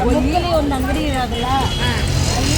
ಒಳ್ಳೆ ಒಂದು ಅಂಗಡಿ ಇರೋದಲ್ಲ ಅಲ್ಲಿ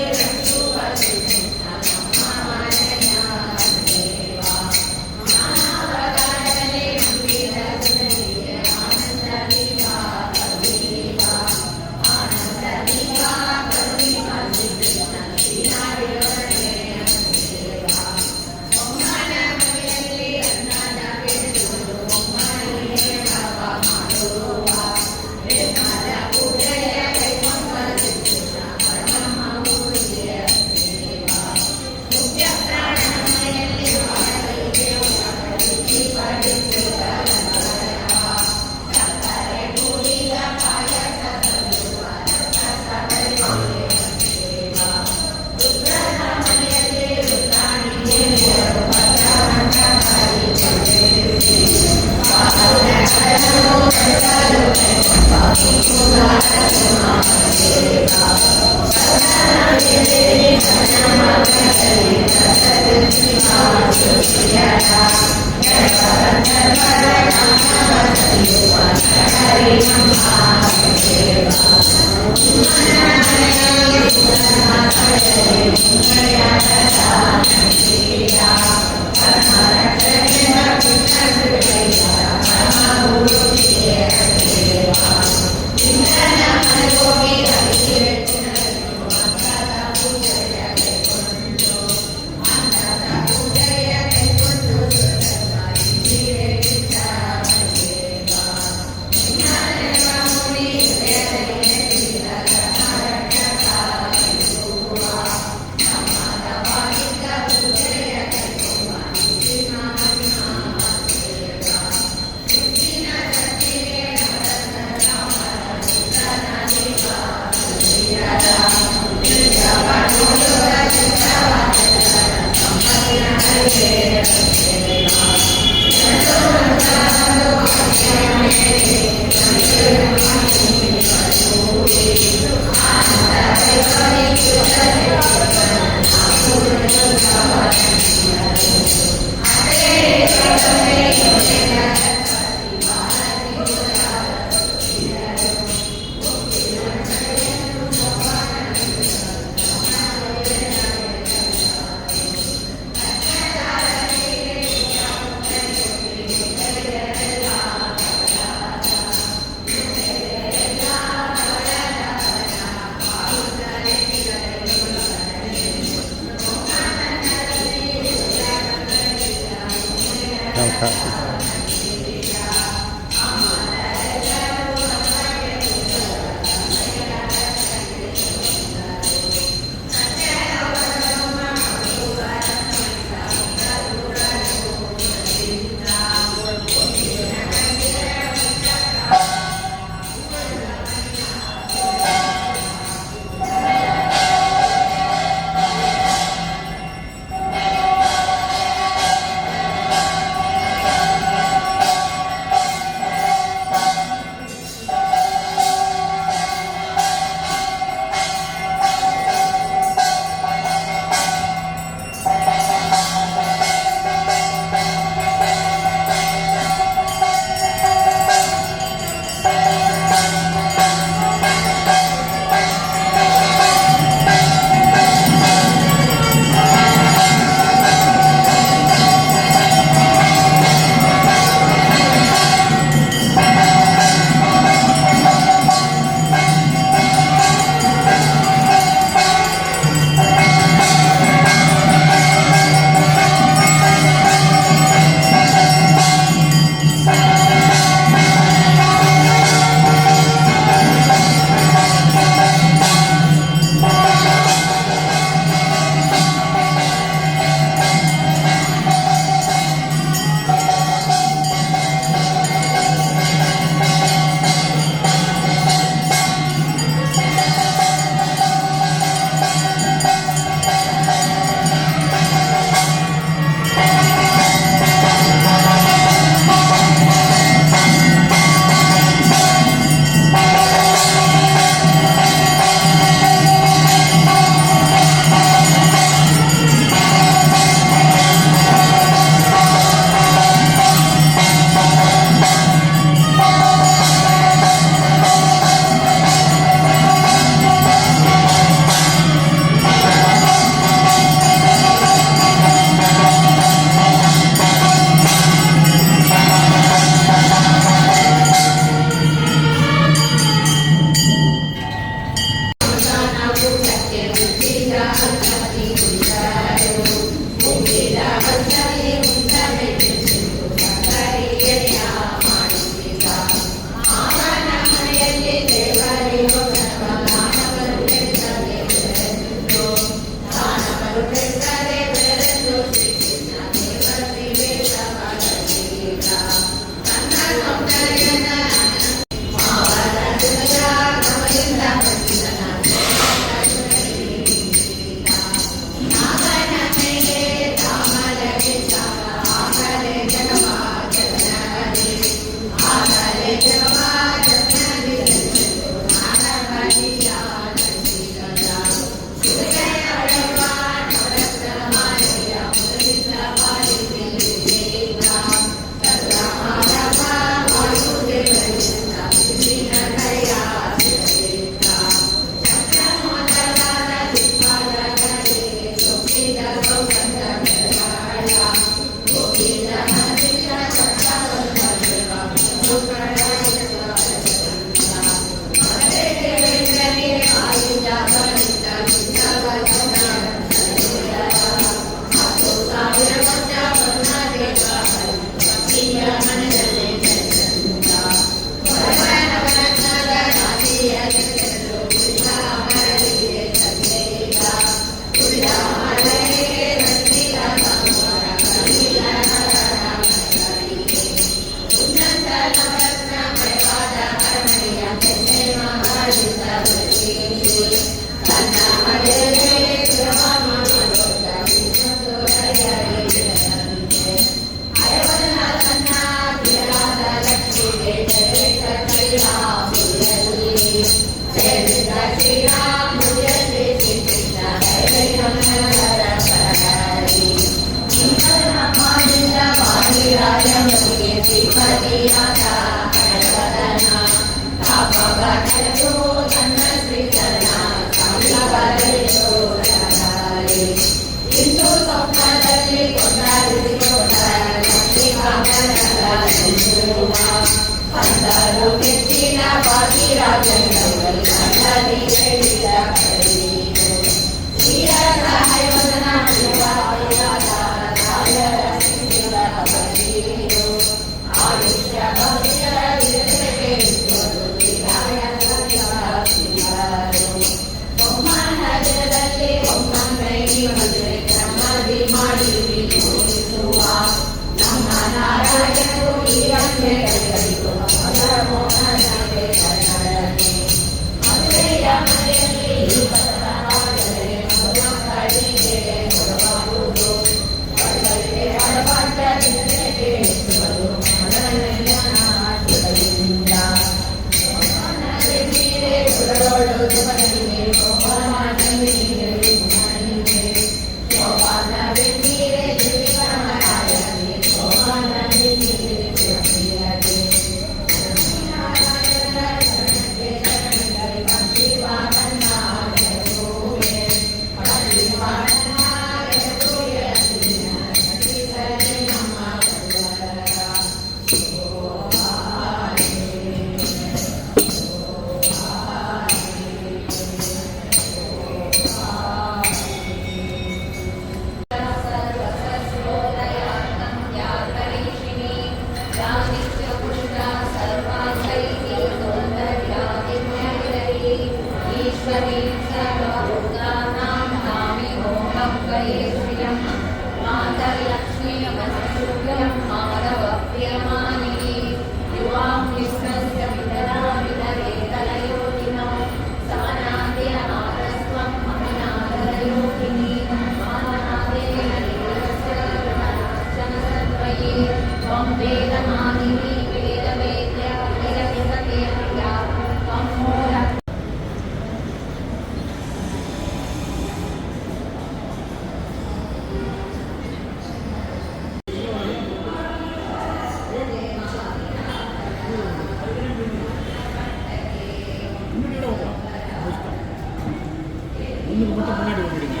ஒன்றுக்கு மட்டும் முன்னாடி வந்துடுங்க.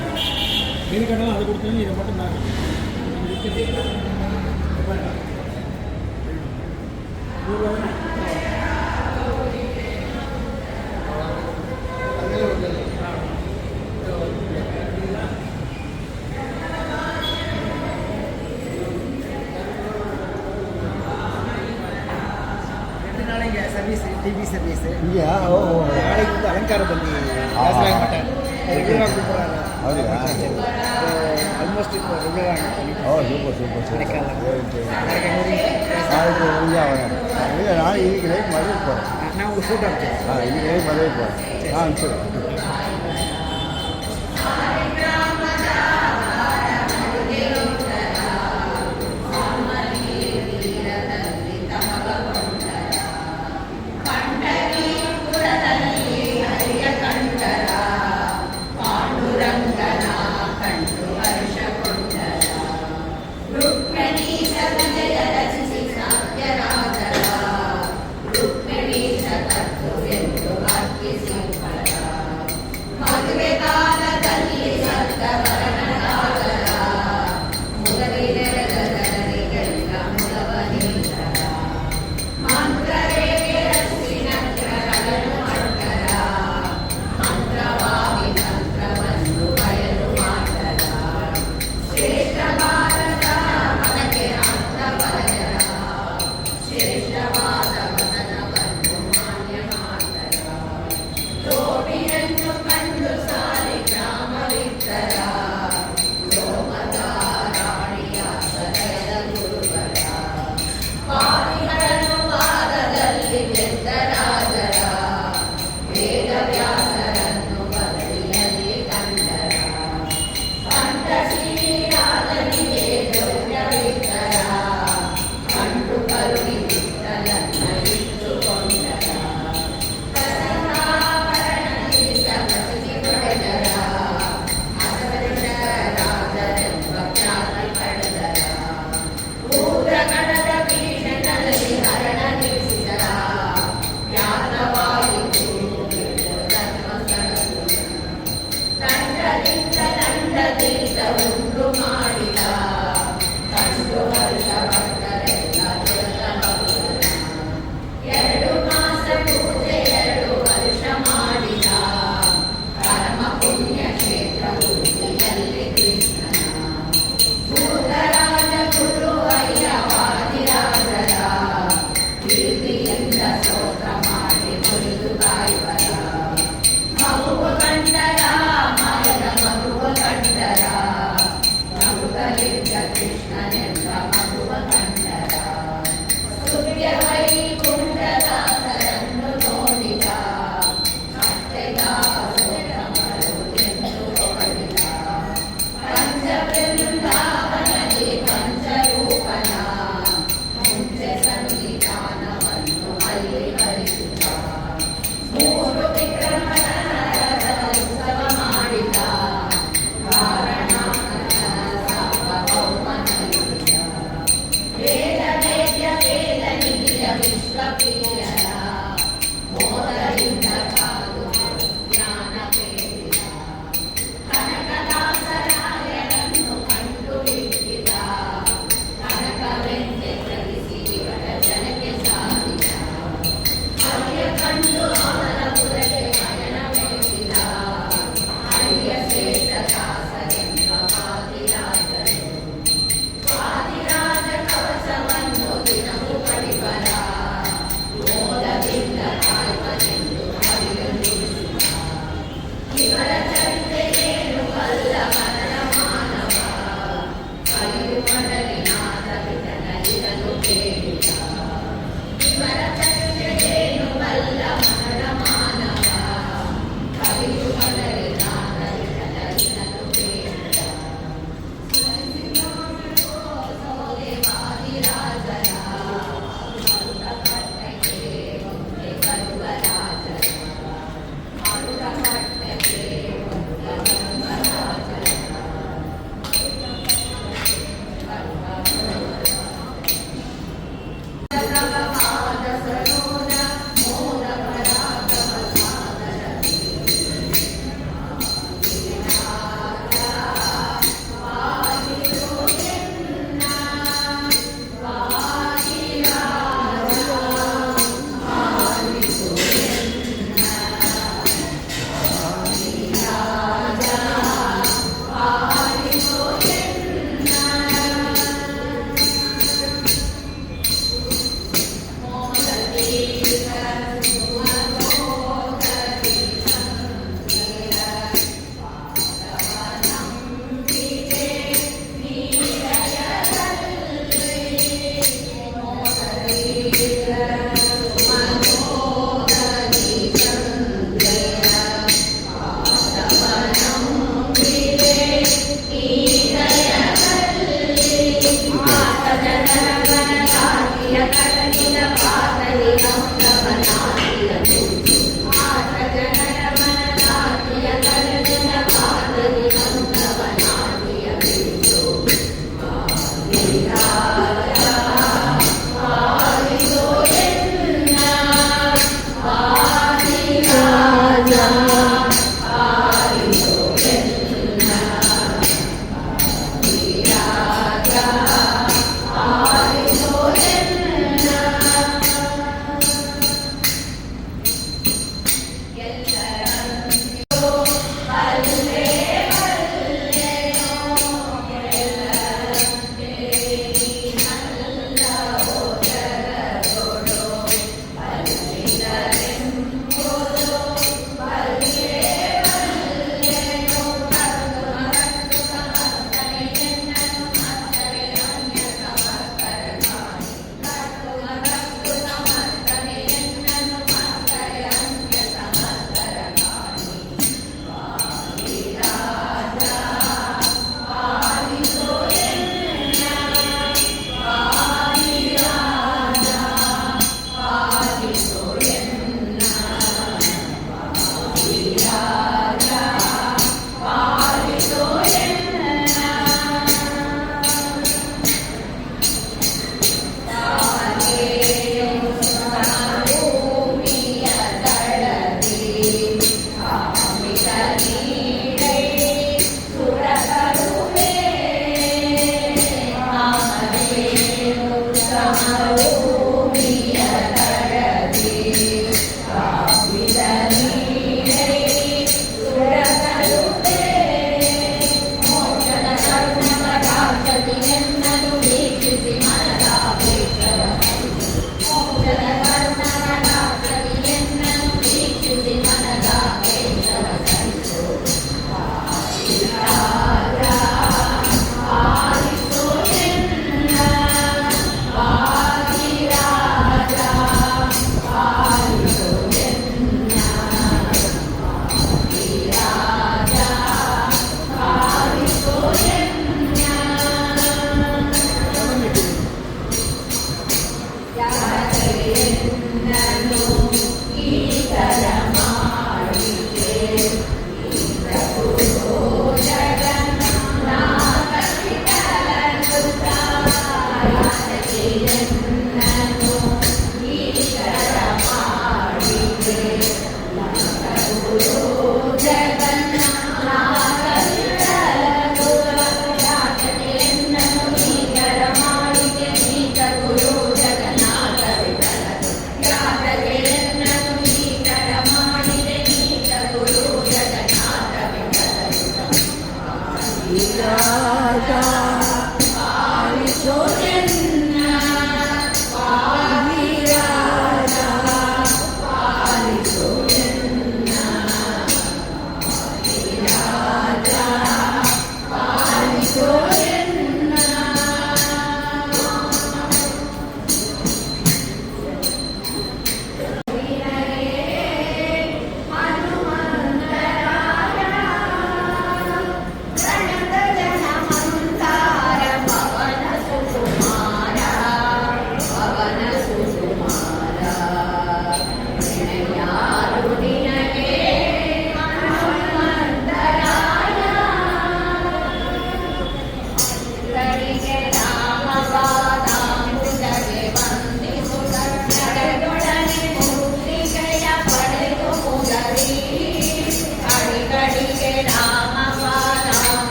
எது கட்டாலும் அது கொடுத்தீங்க, இதை மட்டும் நான் ಸರ್ವಿಸ್ ಟಿ ವಿ ಸರ್ವಿಸ್ ಇದೆಯಾ? ನಾಳೆಗೆ ಒಂದು ಅಲಂಕಾರ ಬಂದು ಗ್ಯಾಸ್ ಲೈನ್ ಮಟ್ಟ ರೆಗ್ಯುಲರ್ ಬಿಡ್ತಾರೆ. ಹೌದಾ? ಆಲ್ಮೋಸ್ಟ್ இப்போ ರೆಗ್ಯುಲರ್ ஓ சூப்பர் சூப்பர் சூப்பர். நாளைக்கு இல்லை நான் இன்னைக்கு நைட் மதுரை போகிறேன். நான் உங்களுக்கு ஃபோட்டோ அனுப்பிச்சேன். இன்னைக்கு நைட் மதுரை போகிறேன். அனுப்பிச்சுடுறேன்.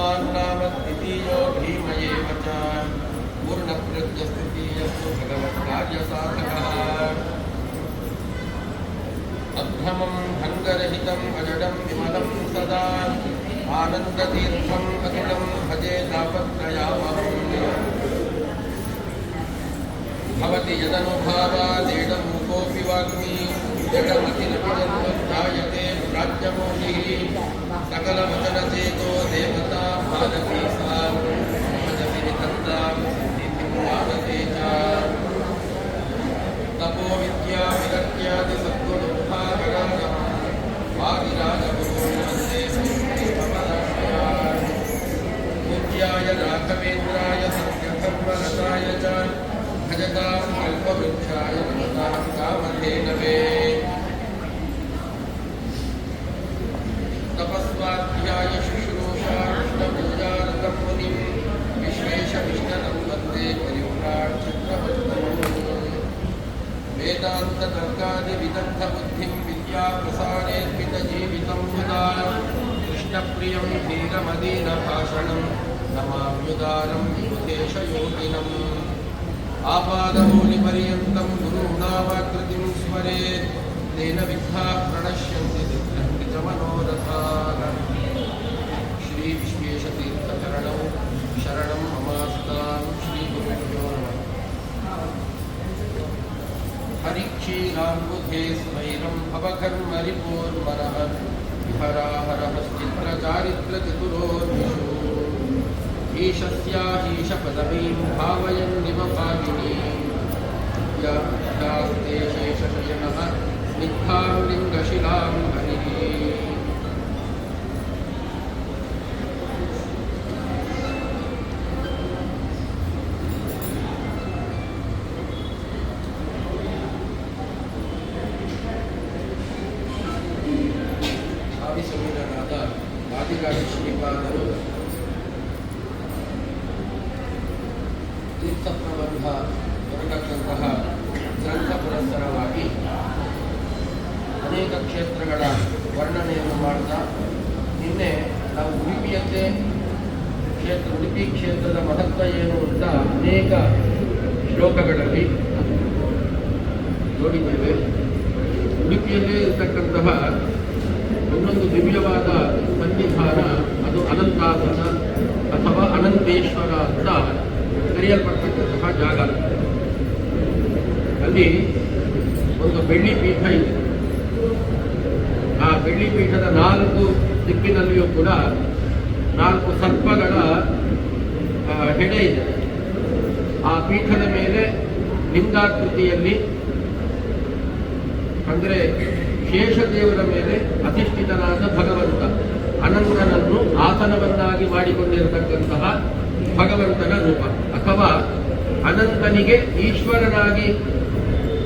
हनुमान् नाम द्वितीयो भीमयेव च पूर्णप्रज्ञस्थितीयस्तु भगवत्कार्यसाधकः अभ्रमं भङ्गरहितम् अजडं विमलं सदा आनन्दतीर्थम् अखिलं भजे तापत्रयावहम् भवति यदनुभावादेडमूकोऽपि वाग्मी जडमखिलमिदन्वध्यायते प्राज्ञमौलिः सकलवचनचेतो देवता भारती सा भजति नितन्दां सिद्धिं मानते च तपो विद्या विरक्त्यादि सद्गुणोद्भागराजं वादिराजगुरुं वन्दे पूज्याय राघवेन्द्राय सत्यधर्मरताय च भजतां कल्पवृक्षाय नमतां कामधेनवे तपस्वाध्याय शुश्रूषा कृष्णपूजारतं मुनिं विश्वेशविष्णनं वन्दे परिव्राट्चक्रवर्तम् वेदान्ततर्कादिविदग्धबुद्धिं विद्याप्रसारेऽर्पितजीवितं मुदा कृष्णप्रियं धीरमदीनभाषणं नमाम्युदारं विबुधेशयोगिनम् आपादमौलिपर्यन्तं गुरूणामाकृतिं स्मरेत् तेन विद्धाः प्रणश्यन्ति दिग्भ्रमितमनोरथाः श्रीविश्वेशतीर्थचरणौ शरणं ममास्तां श्रीगुरुभ्यो नमः हरिक्षीराम्बुधे स्मैरं भवकर्मरिपोर्मरः विहराहरश्चित्रचारित्रचतुरोर्विशो ईशस्याहीशपदवीं भावयन्निव भाविनीं यास्ते शेषशयनः स्निग्धां लिङ्गशिलां हरिः ಆದಿಸಮೀರನಾದ ವಾದಿರಾಜ ಶ್ರೀಪಾದರು ತೀರ್ಥಪ್ರಬಂಧ ಹೊರಟಂತಹ ಗ್ರಂಥ ಪುರಸ್ಸರವಾಗಿ ಅನೇಕ ಕ್ಷೇತ್ರಗಳ ವರ್ಣನೆಯನ್ನು ಮಾಡ್ತಾ ನಿನ್ನೆ ನಾವು ಉಡುಪಿಯಂತೆ ಉಡುಪಿ ಕ್ಷೇತ್ರದ ಮಹತ್ವ ಏನು ಅಂತ ಅನೇಕ ಶ್ಲೋಕಗಳಲ್ಲಿ ನೋಡಿದ್ದೇವೆ. ಉಡುಪಿಯಲ್ಲೇ ಇರತಕ್ಕಂತಹ ಇನ್ನೊಂದು ದಿವ್ಯವಾದ ಸನ್ನಿಧಾನ ಅದು ಅನಂತಾಸನ ಅಥವಾ ಅನಂತೇಶ್ವರ ಅಂತ ಕರೆಯಲ್ಪಡ್ತಕ್ಕಂತಹ ಜಾಗ. ಅಲ್ಲಿ ಒಂದು ಬೆಳ್ಳಿ ಪೀಠ ಇದೆ. ಆ ಬೆಳ್ಳಿ ಪೀಠದ 4 ದಿಕ್ಕಿನಲ್ಲಿಯೂ ಕೂಡ 4 ಸರ್ಪಗಳ ಹೆಡೆ ಇದೆ. ಆ ಪೀಠದ ಮೇಲೆ ಲಿಂಗಾಕೃತಿಯಲ್ಲಿ ಅಂದರೆ ಶೇಷದೇವರ ಮೇಲೆ ಅಧಿಷ್ಠಿತನಾದ ಭಗವಂತ ಅನಂತನನ್ನು ಆಸನವನ್ನಾಗಿ ಮಾಡಿಕೊಂಡಿರತಕ್ಕಂತಹ ಭಗವಂತನ ರೂಪ, ಅಥವಾ ಅನಂತನಿಗೆ ಈಶ್ವರನಾಗಿ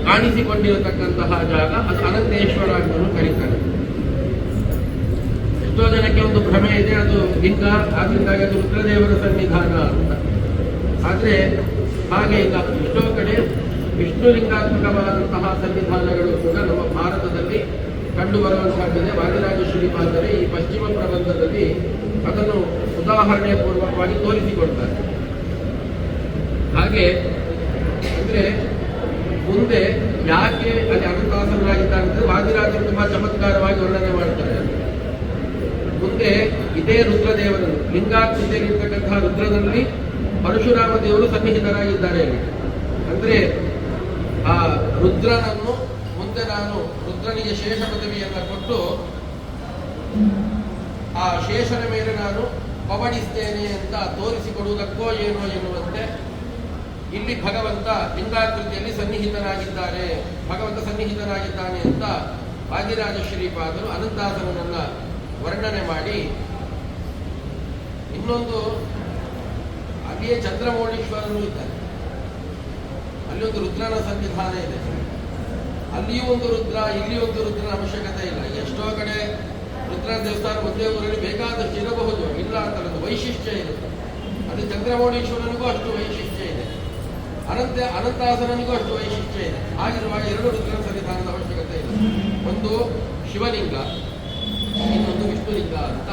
ಕಾಣಿಸಿಕೊಂಡಿರತಕ್ಕಂತಹ ಜಾಗ ಅದು ಅನಂತೇಶ್ವರ ಅಂತಲೂ ಕರೀತಾರೆ. ಎಷ್ಟೋ ಜನಕ್ಕೆ ಒಂದು ಭ್ರಮೆ ಇದೆ, ಅದು ಲಿಂಗ ಆದ್ರಿಂದಾಗಿ ಅದು ರುದ್ರದೇವರ ಸನ್ನಿಧಾನ ಅಂತ. ಆದರೆ ಹಾಗೆ ಇಲ್ಲ. ಎಷ್ಟೋ ಕಡೆ ವಿಷ್ಣುಲಿಂಗಾತ್ಮಕವಾದಂತಹ ಸನ್ನಿಧಾನಗಳು ಕೂಡ ನಮ್ಮ ಭಾರತದಲ್ಲಿ ಕಂಡು ಬರುವಂತಹದ್ದಿದೆ. ವಾದಿರಾಜ ಶ್ರೀಪಾದರೆ ಈ ಪಶ್ಚಿಮ ಪ್ರಬಂಧದಲ್ಲಿ ಅದನ್ನು ಉದಾಹರಣೆ ಪೂರ್ವಕವಾಗಿ ತೋರಿಸಿಕೊಡ್ತಾರೆ. ಹಾಗೆ ಅಂದ್ರೆ ಮುಂದೆ ಯಾಕೆ ಅಲ್ಲಿ ಅನಂತಾಸನಾಗಿದ್ದಾರೆ ಅಂದ್ರೆ ವಾದಿರಾಜರು ತುಂಬಾ ಚಮತ್ಕಾರವಾಗಿ ವರ್ಣನೆ ಮಾಡ್ತಾರೆ. ಮುಂದೆ ಇದೇ ರುದ್ರದೇವರನ್ನು ಲಿಂಗಾಕೃತಿಯಲ್ಲಿರ್ತಕ್ಕಂತಹ ರುದ್ರನಲ್ಲಿ ಪರಶುರಾಮ ದೇವರು ಸನ್ನಿಹಿತರಾಗಿದ್ದಾರೆ. ಅಂದ್ರೆ ಆ ರುದ್ರನನ್ನು ಮುಂದೆ ನಾನು ರುದ್ರನಿಗೆ ಶೇಷ ಪದವಿಯನ್ನು ಕೊಟ್ಟು ಆ ಶೇಷನ ಮೇಲೆ ನಾನು ಪವಡಿಸ್ತೇನೆ ಅಂತ ತೋರಿಸಿಕೊಡುವುದಕ್ಕೋ ಏನೋ ಎನ್ನುವಂತೆ ಇಲ್ಲಿ ಭಗವಂತ ಲಿಂಗಾಕೃತಿಯಲ್ಲಿ ಸನ್ನಿಹಿತನಾಗಿದ್ದಾರೆ, ಭಗವಂತ ಸನ್ನಿಹಿತನಾಗಿದ್ದಾನೆ ಅಂತ ವಾದಿರಾಜ ಶ್ರೀಪಾದರು ಅನಂತಾಸನನ್ನ ವರ್ಣನೆ ಮಾಡಿ, ಇನ್ನೊಂದು ಅಲ್ಲಿಯೇ ಚಂದ್ರಮೌಳೀಶ್ವರನು ಇದ್ದಾರೆ. ಅಲ್ಲಿ ಒಂದು ರುದ್ರನ ಸನ್ನಿಧಾನ ಇದೆ. ಅಲ್ಲಿಯೂ ಒಂದು ರುದ್ರ, ಇಲ್ಲಿ ಒಂದು ರುದ್ರನ ಅವಶ್ಯಕತೆ ಇಲ್ಲ. ಎಷ್ಟೋ ಕಡೆ ರುದ್ರನ ದೇವಸ್ಥಾನ ಒಂದೇ ಊರಲ್ಲಿ ಬೇಕಾದಷ್ಟು ಇರಬಹುದು, ಇಲ್ಲ ಅಂತ ಒಂದು ವೈಶಿಷ್ಟ್ಯ ಇರುತ್ತೆ. ಅದು ಚಂದ್ರಮೌಳೀಶ್ವರನಿಗೂ ಅಷ್ಟು ವೈಶಿಷ್ಟ್ಯ ಇದೆ, ಅನಂತಾಸನಿಗೂ ಅಷ್ಟು ವೈಶಿಷ್ಟ್ಯ ಇದೆ. ಹಾಗಿರುವಾಗ 2 ರುದ್ರನ ಸನ್ನಿಧಾನದ ಅವಶ್ಯಕತೆ ಇಲ್ಲ. ಒಂದು ಶಿವಲಿಂಗ, ಇನ್ನೊಂದು ವಿಷ್ಣುಲಿಂಗ ಅಂತ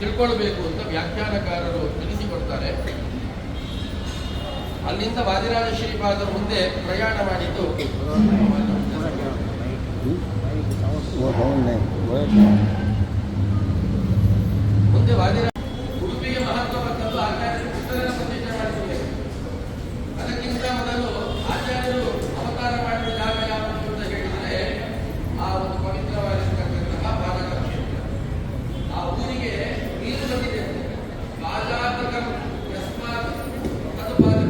ತಿಳ್ಕೊಳ್ಬೇಕು ಅಂತ ವ್ಯಾಖ್ಯಾನಕಾರರು ತಿಳಿಸಿಕೊಡ್ತಾರೆ. ಅಲ್ಲಿಂದ ವಾದಿರಾಜ ಶ್ರೀಪಾದರು ಮುಂದೆ ಪ್ರಯಾಣ ಮಾಡಿದ್ದು ಮುಂದೆ ವಾದಿರಾಜ ಉಡುಪಿಗೆ ಮಹತ್ವ ಬಂದದ್ದು ಆಚಾರ್ಯರು ಪುಸ್ತಕದ ಪ್ರತಿಷ್ಠೆ ಮಾಡಿದ್ದಾರೆ. ಅದಕ್ಕಿಂತ ಮೊದಲು ಆಚಾರ್ಯರು ಅವತಾರ ಮಾಡಿದ ಜಾಗ ಯಾವುದು ಅಂತ ಹೇಳಿದರೆ ಆ ಒಂದು ಪವಿತ್ರವಾಗಿರ್ತಕ್ಕಂತಹ ಬಾಲಕ ಕ್ಷೇತ್ರ. ಆ ಊರಿಗೆ ನೀರು ಬಂದಿದೆ. ಬಾಲಾತ್ಮಕ ಯಸ್ಮಾತ್ ಅದು ಬಾಲಕ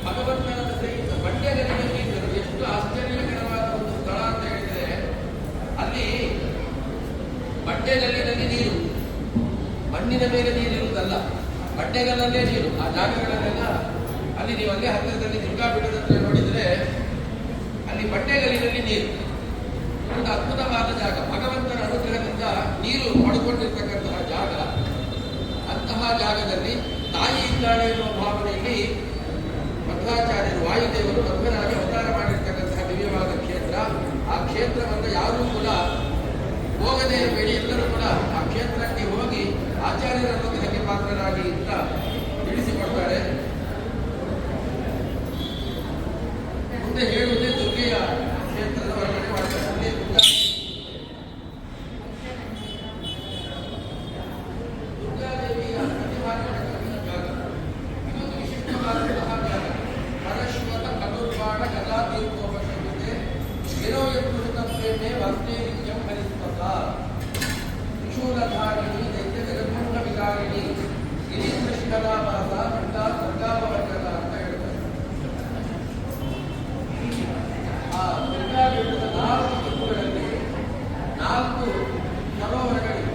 ಭಗವಂತನ ಸಹಿತ ಬಂಡೆಗಲ್ಲಿನಲ್ಲಿ ಎಷ್ಟು ಆಶ್ಚರ್ಯಕರವಾದ ಒಂದು ಸ್ಥಳ ಅಂತ ಹೇಳಿದರೆ ಅಲ್ಲಿ ಬಂಡೆಗಲ್ಲಿನಲ್ಲಿ ನೀರು, ಮಣ್ಣಿನ ಮೇಲೆ ನೀರಿರುವುದಲ್ಲ, ಬಂಡೆಗಲ್ಲಲ್ಲೇ ನೀರು. ಆ ಜಾಗಗಳಲ್ಲೆಲ್ಲ ಅಲ್ಲಿ ನೀವು ಅಲ್ಲೇ ಹತ್ತಿರದಲ್ಲಿ ದುರ್ಗಾಪೀಠದ ಹತ್ರ ನೋಡಿದರೆ ಅಲ್ಲಿ ಬಂಡೆಗಲ್ಲಿನಲ್ಲಿ ನೀರು. ಒಂದು ಅದ್ಭುತವಾದ ಜಾಗ, ಭಗವಂತನ ಅನುಗ್ರಹದಿಂದ ನೀರು ಪಡ್ಕೊಂಡಿರ್ತಕ್ಕಂತಹ ಜಾಗ. ಅಂತಹ ಜಾಗದಲ್ಲಿ ತಾಯಿ ಇದ್ದಾಳೆ ಎನ್ನುವ ಭಾವನೆಯಲ್ಲಿ ಮಧ್ವಾಚಾರ್ಯರು ವಾಯುದೇವರು ಮಧ್ವನಾಗಿ ಅವತಾರ ಮಾಡಿರ್ತಕ್ಕಂತಹ ದಿವ್ಯವಾದ ಕ್ಷೇತ್ರ. ಆ ಕ್ಷೇತ್ರವನ್ನು ಯಾರೂ ಕೂಡ ಹೋಗದೇ ಬೇಡಿ ಎಲ್ಲರೂ ಕೂಡ ಆ ಕ್ಷೇತ್ರಕ್ಕೆ ಹೋಗಿ ಆಚಾರ್ಯರ ಅನುಗ್ರಹಕ್ಕೆ ಪಾತ್ರರಾಗಿ ಅಂತ ತಿಳಿಸಿಕೊಡ್ತಾರೆ. ಮುಂದೆ ಹೇಳುವುದೇ ದುರ್ಗೆಯ ಕ್ಷೇತ್ರದ ವರ್ಣನೆ ಮಾಡ್ತಾರೆ. ದುರ್ಗಾದೇವಿಯ ಪ್ರತಿಭಾನ್ವಿತ ಜಾಗ. ಇದೊಂದು ವಿಶಿಷ್ಟವಾದಂತಹ ಜಾಗ. ಪರಶ್ವತ ಕದುರ್ವಾಣ ಗದಾತೀರ್ಥೋಪಶಕ್ತಿಗೆ ಗಿರೋಯಪುರುತತ್ವೇನೆ ವರ್ತೇ ನಿತ್ಯಂ ಹರಿಸ್ಪತ ತ್ರಿಶೂಲಧಾರಿಣಿ ದೈತ್ಯಜಗನ್ಮೂಲ ವಿಕಾರಿಣಿ ಗಿರೀಂದ್ರಶಿಖರಾಭಾಸ ಮಂಡಾ ದುರ್ಗಾಪವರ್ಗದ ಅಂತ ಹೇಳ್ತಾರೆ. ಆ ದುರ್ಗಾಪೀಠದ 4 ದಿಕ್ಕುಗಳಲ್ಲಿ 4 ಸರೋವರಗಳಿವೆ.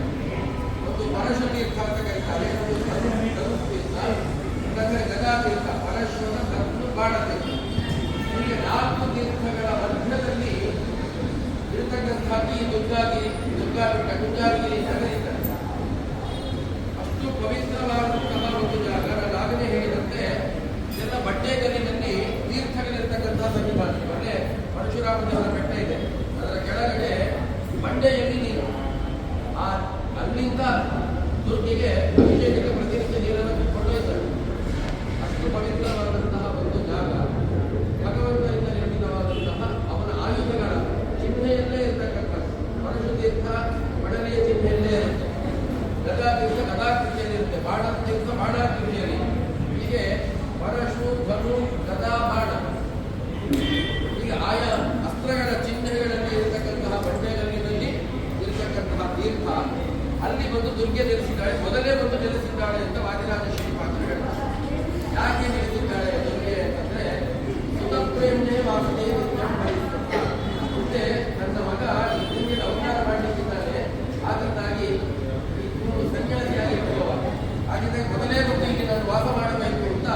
ಒಂದು ಪರಶುತೀರ್ಥ ಅಂತ ಕರೀತಾರೆ, ಒಂದು ಧನುತೀರ್ಥ, ಇನ್ನೊಂದರೆ ಗದಾತೀರ್ಥ, ಪರಶ್ವತ, ಧನು, ಬಾಣತೀರ್ಥ. ಹೀಗೆ 4 ತೀರ್ಥಗಳ ಮಧ್ಯದಲ್ಲಿ ಇರತಕ್ಕಂತಹ ಈ ದುರ್ಗಾಪೀಠ ಗುಂಜಾಗಿರಿ ಅಂತ ಕರೀತಾರೆ. ಅಷ್ಟು ಪವಿತ್ರವಾದಂತಹ ಒಂದು ಜಾಗ. ನಾನು ಆಗಲೇ ಹೇಳಿದಂತೆ ಇದೆಲ್ಲ ಬಂಡೆಗಲ್ಲಿನಲ್ಲಿ ತೀರ್ಥಗಳಿರ್ತಕ್ಕಂತಹ ಸನ್ನಿಧಾನ. ಮೊನ್ನೆ ಪರಶುರಾಮ ದೇವರ ಬೆಟ್ಟ ಇದೆ, ಅದರ ಕೆಳಗಡೆ ಬಂಡೆಯಲ್ಲಿ ನೀರು. ಅಲ್ಲಿಂದ ದುರ್ಗಿಗೆ ಅಭಿಷೇಕಕ್ಕೆ ಪ್ರತಿನಿತ್ಯ ನೀರನ್ನು ಕೊಂಡೊಯ್ತಾರೆ. ಅಷ್ಟು ಪವಿತ್ರವಾದಂತಹ ಒಂದು ಜಾಗ. ಭಗವಂತನಿಂದ ನಿರ್ಮಿತವಾದಂತಹ ಅವನ ಆಯುಧಗಳ ಚಿಹ್ನೆಯಲ್ಲೇ ಇರತಕ್ಕಂಥ ಪರಶುತೀರ್ಥ ಒಡನೆಯ ಚಿಹ್ನೆಯಲ್ಲೇ ಇರುತ್ತೆ, ಗದಾತೀರ್ಥ ಗದಾಕೃತಿಯಲ್ಲಿರುತ್ತೆ, ಬಾಣತೀರ್ಥ ಬಾಣಾಕೃತಿಯಲ್ಲಿ. ಹೀಗೆ ಪರಶು, ಧನು, ಗದಾ, ಬಾಣ ಹೀಗೆ ಆಯಾ ಅಸ್ತ್ರಗಳ ಚಿಹ್ನೆಗಳಲ್ಲಿ ಇರತಕ್ಕಂತಹ ಬಂಡೆಗಲ್ಲಿನಲ್ಲಿ ಇರತಕ್ಕಂತಹ ತೀರ್ಥ. ಅಲ್ಲಿ ಬಂದು ದುರ್ಗೆ ನೆಲೆಸಿದ್ದಾಳೆ, ಮೊದಲೇ ಬಂದು ನೆಲೆಸಿದ್ದಾಳೆ ಅಂತ ವಾದಿರಾಜ ಶ್ರೀಪಾದರು ಹೇಳ್ತಾರೆ. ಯಾಕೆ ನೆಲೆಸಿದ್ದಾಳೆ ದುರ್ಗೆ ಅಂತಂದ್ರೆ ಸುತಪ್ರೇಮ್ನೇ ವಾಸುದೇ ನಿತ್ಯಂ ಹರಿಸ್ಪತ. ಮುಂದೆ ನನ್ನ ಮಗ ಈ ಭೂಮಿಯಲ್ಲಿ ಅವತಾರ ಮಾಡಲಿಕ್ಕಿದ್ದಾನೆ, ಆದ್ದರಿಂದಾಗಿ ಇವನು ಸನ್ಯಾಸಿಯಾಗಿ ಇರುವವ ಹಾಗಿದ್ದಾಗ ಮೊದಲೇ ಬಂದು ಇಲ್ಲಿ ನಾನು ವಾಸ ಮಾಡಬೇಕು ಅಂತ